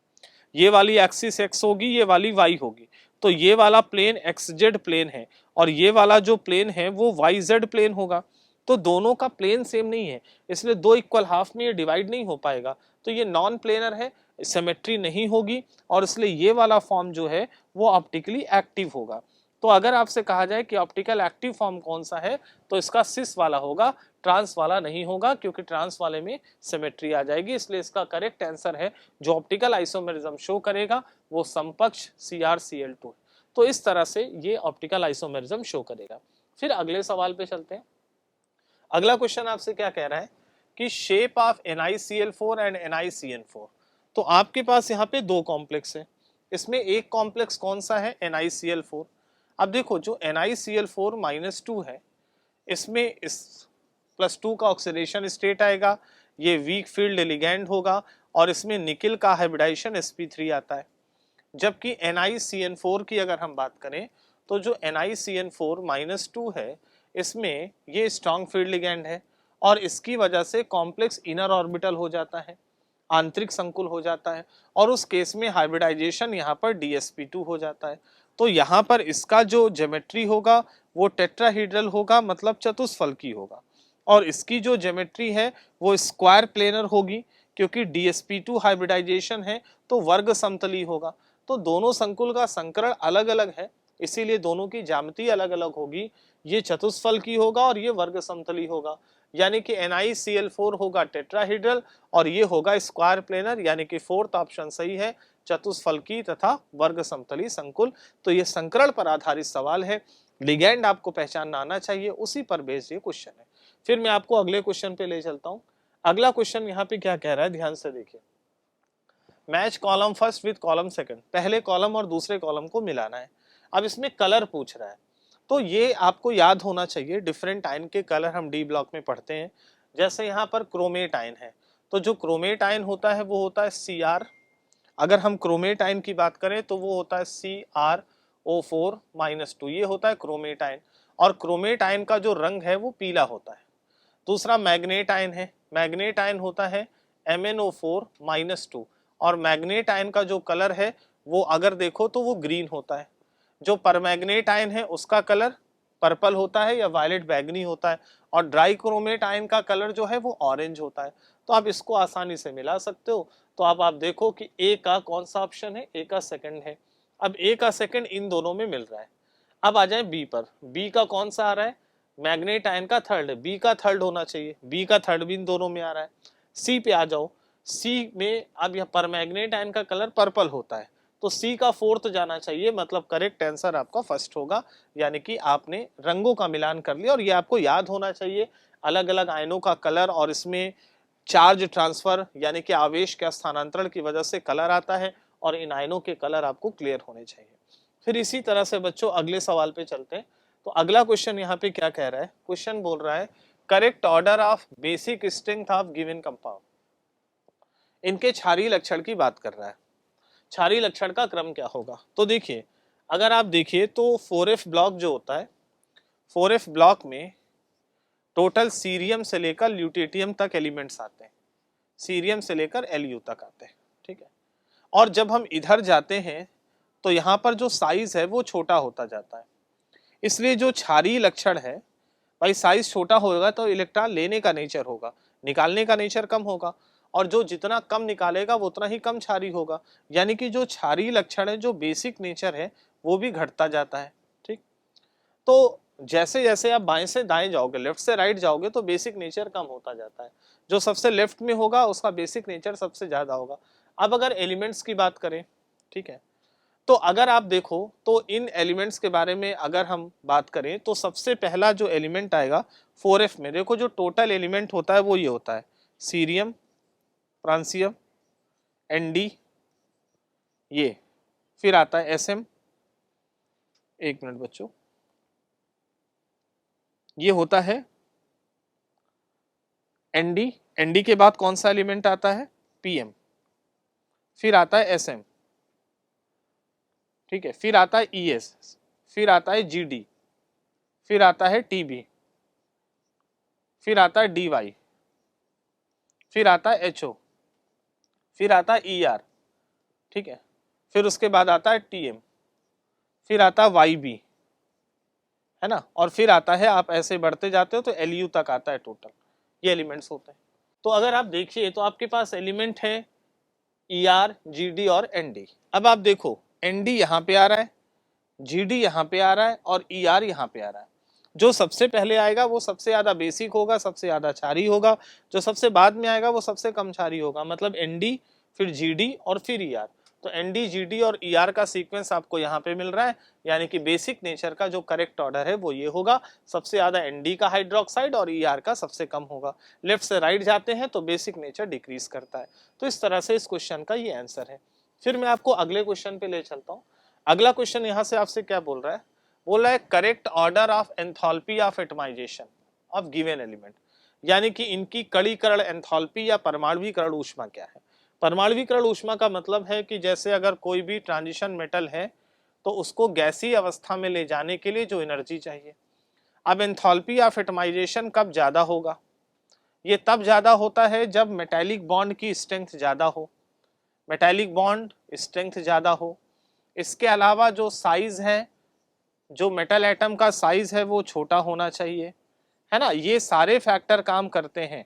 ये वाली एक्सिस एक्स होगी, ये वाली वाई होगी, तो ये वाला प्लेन एक्स जेड प्लेन है और ये वाला जो प्लेन है वो वाई जेड प्लेन होगा। तो दोनों का प्लेन सेम नहीं है, इसलिए 2 इक्वल हाफ में ये डिवाइड नहीं हो पाएगा, तो ये नॉन प्लेनर है, सिमेट्री नहीं होगी, और इसलिए ये वाला फॉर्म जो है वो ऑप्टिकली एक्टिव होगा। तो अगर आपसे कहा जाए कि ऑप्टिकल एक्टिव फॉर्म कौन सा है, तो इसका सिस वाला होगा, ट्रांस वाला नहीं होगा, क्योंकि ट्रांस वाले में सिमेट्री आ जाएगी। इसलिए इसका करेक्ट आंसर है जो ऑप्टिकल आइसोमेरिज्म शो करेगा वो समकक्ष CrCl2 है। तो इस तरह से ये ऑप्टिकल आइसोमेरिज्म शो करेगा। फिर अगले सवाल पे चलते हैं। अगला क्वेश्चन आपसे क्या कह रहा है कि shape of NiCl4 and NiCN4। तो आपके पास यहाँ पे 2 कॉम्प्लेक्स है, इसमें एक कॉम्प्लेक्स कौन सा है, NiCl4। अब देखो जो NiCl4-2 है, इसमें इस +2 का ऑक्सीडेशन स्टेट आएगा, ये वीक फील्ड लिगैंड होगा, और इसमें निकिल का हाइब्रिडाइजेशन sp3 आता है। जबकि NiCN4 की अगर हम बात करें तो जो NiCN4-2 है, इसमें ये स्ट्रॉन्ग फील्ड लिगैंड है, और इसकी वजह से कॉम्प्लेक्स इनर ऑर्बिटल हो जाता है, आंतरिक संकुल हो जाता है, और उस केस में हाइब्रिडाइजेशन यहाँ पर DsP2 हो जाता है। तो यहाँ पर इसका जो ज्योमेट्री होगा वो टेट्राहीड्रल होगा, मतलब चतुष्फलकी होगा, और इसकी जो ज्योमेट्री है वो स्क्वायर प्लेनर होगी, क्योंकि DsP2 हाइब्रिडाइजेशन है तो वर्ग समतली होगा। तो दोनों संकुल का संकरण अलग अलग है, इसीलिए दोनों की ज्यामिति अलग अलग होगी, ये चतुष्फलकी होगा और ये वर्ग समतली होगा। यानी कि NiCl4 होगा टेट्राहीड्रल और ये होगा स्क्वायर प्लेनर, यानी कि 4th ऑप्शन सही है, चतुष्फलकी तथा वर्ग समतली संकुल। तो ये संकरण पर आधारित सवाल है, लिगैंड आपको पहचानना आना चाहिए, उसी पर बेस्ड ये क्वेश्चन है। फिर मैं आपको अगले क्वेश्चन पे ले चलता हूँ। अगला क्वेश्चन यहाँ पे क्या कह रहा है, ध्यान से देखिए। Match column first with column second, पहले कॉलम और दूसरे कॉलम को मिलाना है। अब इसमें कलर पूछ रहा है, तो ये आपको याद होना चाहिए, डिफरेंट आयन के कलर हम डी ब्लॉक में पढ़ते हैं। जैसे यहाँ पर क्रोमेट आयन है, तो जो क्रोमेट आयन होता है वो होता है Cr। अगर हम क्रोमेट आयन की बात करें तो वो होता है CrO4-2, ये होता है क्रोमेट आयन, और क्रोमेट आयन का जो रंग है वो पीला होता है। दूसरा मैग्नेट आयन है, मैग्नेट आयन होता है MnO4-2, और मैग्नेट आयन का जो कलर है वो अगर देखो तो वो ग्रीन होता है। जो परमैग्नेट आयन है उसका कलर पर्पल होता है या वायलेट बैगनी होता है, और ड्राई क्रोमेट आयन का कलर जो है वो ऑरेंज होता है। तो आप इसको आसानी से मिला सकते हो। तो अब आप देखो कि ए का कौन सा ऑप्शन है, ए का सेकंड है। अब ए का सेकंड इन दोनों में मिल रहा है। अब आ जाए बी पर, बी का कौन सा आ रहा है, मैग्नेट आयन का थर्ड है, बी का थर्ड होना चाहिए, बी का थर्ड भी इन दोनों में आ रहा है। सी पे आ जाओ, सी में अब यह परमैग्नेट आयन का कलर पर्पल होता है, तो सी का 4th जाना चाहिए, मतलब करेक्ट आंसर आपका फर्स्ट होगा। यानी कि आपने रंगों का मिलान कर लिया, और ये आपको याद होना चाहिए, अलग अलग आयनों का कलर, और इसमें चार्ज ट्रांसफर यानी कि आवेश के स्थानांतरण की वजह से कलर आता है, और इन आयनों के कलर आपको क्लियर होने चाहिए। फिर इसी तरह से बच्चों अगले सवाल पे चलते हैं। तो अगला क्वेश्चन यहाँ पे क्या कह रहा है, क्वेश्चन बोल रहा है correct order of basic strength of given compound. इनके क्षारीय लक्षण की बात कर रहा है, क्षारीय लक्षण का क्रम क्या होगा। तो देखिए, अगर आप देखिए तो 4f ब्लॉक जो होता है, 4f ब्लॉक में टोटल सीरियम से लेकर ल्यूटेटियम तक एलिमेंट्स आते हैं, सीरियम से लेकर Lu तक आते हैं, ठीक है। और जब हम इधर जाते हैं तो यहाँ पर जो साइज है वो छोटा होता जाता है, इसलिए जो क्षारीय लक्षण है, भाई साइज छोटा होगा तो इलेक्ट्रॉन लेने का नेचर होगा, निकालने का नेचर कम होगा, और जो जितना कम निकालेगा वो उतना ही कम क्षारीय होगा। यानी कि जो क्षारीय लक्षण है, जो बेसिक नेचर है, वो भी घटता जाता है, ठीक। तो जैसे जैसे आप बाएं से दाएं जाओगे, लेफ्ट से राइट जाओगे, तो बेसिक नेचर कम होता जाता है। जो सबसे लेफ्ट में होगा उसका बेसिक नेचर सबसे ज्यादा होगा। अब अगर एलिमेंट्स की बात करें, ठीक है, तो अगर आप देखो तो इन एलिमेंट्स के बारे में अगर हम बात करें तो सबसे पहला जो एलिमेंट आएगा 4f में, देखो जो टोटल एलिमेंट होता है वो ये होता है सीरियम, फ्रांसियम, Nd, ये फिर आता है Sm, एक मिनट बच्चों, ये होता है Nd, Nd के बाद कौन सा एलिमेंट आता है, Pm, फिर आता है Sm, ठीक है, फिर आता है Es, फिर आता है Gd, फिर आता है Tb, फिर आता है Dy, फिर आता है HO, फिर आता है ER, ठीक है, फिर उसके बाद आता है TM, फिर आता है YB, है ना, और फिर आता है, आप ऐसे बढ़ते जाते हो तो LU तक आता है टोटल, ये एलिमेंट्स होते हैं। तो अगर आप देखिए तो आपके पास एलिमेंट है ER, GD और ND। अब आप देखो ND यहाँ पे आ रहा है, GD यहाँ पे आ रहा है और ER यहाँ पे आ रहा है। जो सबसे पहले आएगा वो सबसे ज्यादा बेसिक होगा, सबसे ज्यादा क्षारीय होगा, जो सबसे बाद में आएगा वो सबसे कम क्षारीय होगा, मतलब ND फिर GD और फिर ER। तो ND, GD और ER का सीक्वेंस आपको यहाँ पे मिल रहा है, यानी कि बेसिक नेचर का जो करेक्ट ऑर्डर है वो ये होगा, सबसे ज्यादा ND का हाइड्रोक्साइड और ER का सबसे कम होगा। लेफ्ट से राइट जाते हैं तो बेसिक नेचर डिक्रीज करता है। तो इस तरह से इस क्वेश्चन का ये आंसर है। फिर मैं आपको अगले क्वेश्चन पे ले चलता हूँ। अगला क्वेश्चन यहाँ से आपसे क्या बोल रहा है, बोल रहा है correct order of enthalpy of atomization of given element, यानी कि इनकी कणीकरण एंथैल्पी या परमाणुीकरण ऊष्मा क्या है। परमाणुीकरण ऊष्मा का मतलब है कि जैसे अगर कोई भी ट्रांजिशन मेटल है तो उसको गैसीय अवस्था में ले जाने के लिए जो एनर्जी चाहिए। अब एंथैल्पी ऑफ एटमाइजेशन कब ज्यादा होगा, ये तब ज्यादा होता है जब मेटालिक बॉन्ड की स्ट्रेंथ ज्यादा हो, मेटालिक बॉन्ड स्ट्रेंथ ज्यादा हो। इसके अलावा जो साइज है, जो मेटल एटम का साइज है वो छोटा होना चाहिए, है ना, ये सारे फैक्टर काम करते हैं।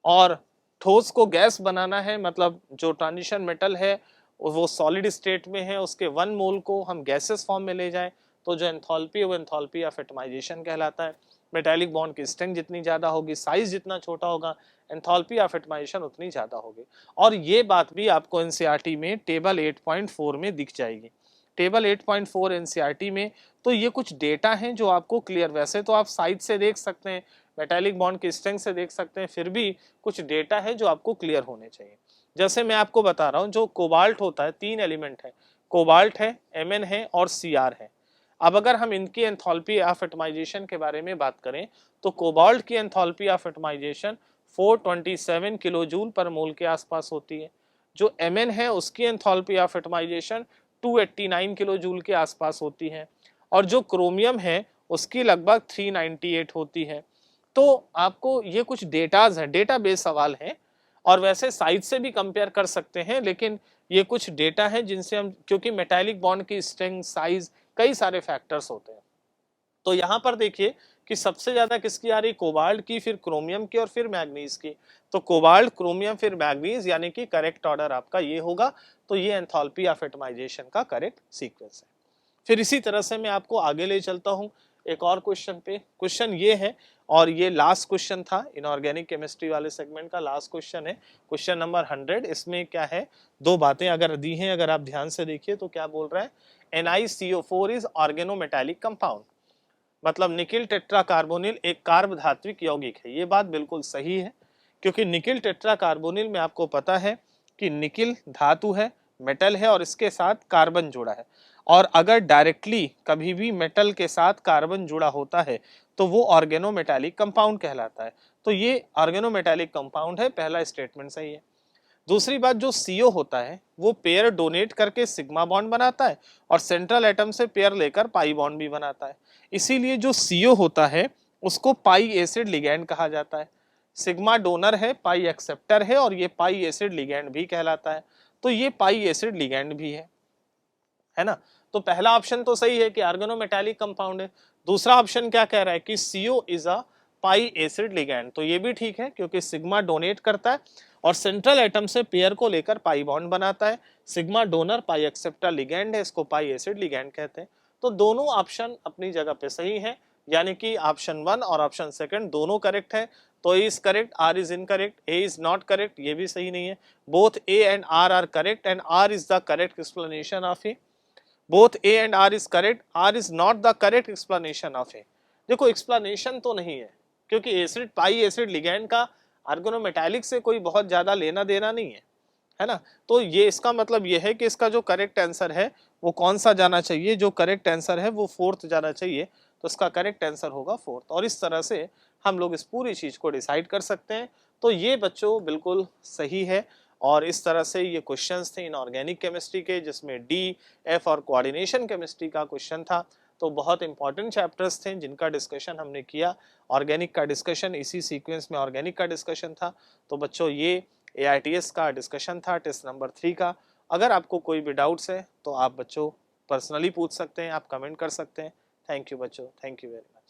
और ठोस को गैस बनाना है, मतलब जो ट्रांजिशन मेटल है वो सॉलिड स्टेट में है, उसके 1 मोल को हम गैसेस फॉर्म में ले जाएं तो जो एंथैल्पी है वो एंथैल्पी ऑफ एटमाइजेशन कहलाता है। मेटालिक बॉन्ड की स्ट्रेंथ जितनी ज्यादा होगी, साइज जितना छोटा होगा, एंथैल्पी ऑफ एटमाइजेशन उतनी ज्यादा होगी। और ये बात भी आपको एनसीईआरटी में टेबल 8.4 में दिख जाएगी। टेबल 8.4 एनसीईआरटी में तो ये कुछ डेटा हैं जो आपको क्लियर, वैसे तो आप साइड से देख सकते हैं, मेटालिक बॉन्ड की स्ट्रेंथ से देख सकते हैं, फिर भी कुछ डेटा है जो आपको क्लियर होने चाहिए। जैसे मैं आपको बता रहा हूं, जो कोबाल्ट होता है, 3 एलिमेंट है, कोबाल्ट है, Mn है और Cr है। अब अगर हम इनकी एंथैल्पी ऑफ एटमाइजेशन के बारे में बात करें तो कोबाल्ट की enthalpy of atomisation 427 kilo joule per mole के आसपास होती है। जो Mn है उसकी enthalpy of atomization 289 kilo joule के आसपास होती है, और जो क्रोमियम है उसकी लगभग 398 होती है। तो आपको ये कुछ डेटाज हैं, डेटाबेस सवाल हैं, और वैसे साइज से भी कंपेयर कर सकते हैं, लेकिन ये कुछ डेटा है जिनसे हम, क्योंकि मेटालिक बॉन्ड की स्ट्रेंथ, साइज, कई सारे फैक्टर्स होते हैं। तो यहाँ पर देखिए कि सबसे ज्यादा किसकी आ रही, कोबाल्ट की, फिर क्रोमियम की और फिर मैग्नीज की। तो कोबाल्ट, क्रोमियम, फिर मैग्नीज, यानी कि करेक्ट ऑर्डर आपका ये होगा। तो ये एंथैल्पी ऑफ एटमाइजेशन का करेक्ट सीक्वेंस है। फिर इसी तरह से मैं आपको आगे ले चलता हूँ एक और क्वेश्चन पे। क्वेश्चन ये है, और ये लास्ट क्वेश्चन था इनऑर्गेनिक केमिस्ट्री वाले सेगमेंट का, लास्ट क्वेश्चन है, क्वेश्चन नंबर 100। इसमें क्या है, दो बातें अगर दी हैं, अगर आप ध्यान से देखिए तो क्या बोल रहा है, NiCO4 इज ऑर्गेनोमेटालिक कंपाउंड, मतलब निकिल टेट्रा कार्बोनिल एक कार्ब धात्विक यौगिक है। ये बात बिल्कुल सही है, क्योंकि निकिल टेट्रा कार्बोनिल में आपको पता है कि निकिल धातु है, मेटल है, और इसके साथ कार्बन जुड़ा है। और अगर डायरेक्टली कभी भी मेटल के साथ कार्बन जुड़ा होता है तो वो ऑर्गेनोमेटालिक कंपाउंड कहलाता है। तो ये ऑर्गेनोमेटालिक कंपाउंड है, पहला स्टेटमेंट सही है। दूसरी बात, जो CO होता है वो पेयर डोनेट करके सिग्मा बॉन्ड बनाता है, और सेंट्रल एटम से पेयर लेकर पाई बॉन्ड भी बनाता है। इसीलिए जो CO होता है उसको पाई एसिड लिगैंड कहा जाता है। सिग्मा डोनर है, पाई एक्सेप्टर है, और ये पाई एसिड लिगैंड भी कहलाता है। तो ये पाई एसिड लिगैंड भी है ना। तो पहला ऑप्शन तो सही है कि ऑर्गेनोमेटालिक कंपाउंड है। दूसरा ऑप्शन क्या कह रहा है कि CO is a pi acid ligand, तो ये भी ठीक है, क्योंकि सिग्मा डोनेट करता है और सेंट्रल एटम से पेयर को लेकर पाई बॉन्ड बनाता है। सिग्मा डोनर, पाई एक्सेप्टर लिगैंड है, इसको पाई एसिड लिगैंड कहते हैं। तो दोनों ऑप्शन अपनी जगह पे सही है, यानी कि ऑप्शन 1 और ऑप्शन 2 दोनों करेक्ट है। तो A is correct, R is incorrect, A is not correct, ये भी सही नहीं है। Both A and R are correct and R is the correct explanation of A. Both A and R is correct, R is not the correct explanation of A. देखो एक्सप्लेनेशन तो नहीं है, क्योंकि एसिड, पाई एसिड लिगैंड का ऑर्गेनोमेटालिक से कोई बहुत ज्यादा लेना देना नहीं है ना। तो ये इसका मतलब ये है कि इसका जो करेक्ट आंसर है वो कौन सा जाना चाहिए, जो करेक्ट आंसर है वो 4th जाना चाहिए। तो इसका करेक्ट आंसर होगा 4th, और इस तरह से हम लोग इस पूरी चीज को डिसाइड कर सकते हैं। तो ये बच्चों बिल्कुल सही है, और इस तरह से ये क्वेश्चंस थे इनऑर्गेनिक केमिस्ट्री के, जिसमें डी, एफ और कोऑर्डिनेशन केमिस्ट्री का क्वेश्चन था। तो बहुत इंपॉर्टेंट चैप्टर्स थे जिनका डिस्कशन हमने किया। ऑर्गेनिक का डिस्कशन इसी सीक्वेंस में ऑर्गेनिक का डिस्कशन था। तो बच्चों ये AITS का डिस्कशन था टेस्ट नंबर 3 का। अगर आपको कोई भी डाउट्स है तो आप बच्चों पर्सनली पूछ सकते हैं, आप कमेंट कर सकते हैं। थैंक यू बच्चों, थैंक यू वेरी मच।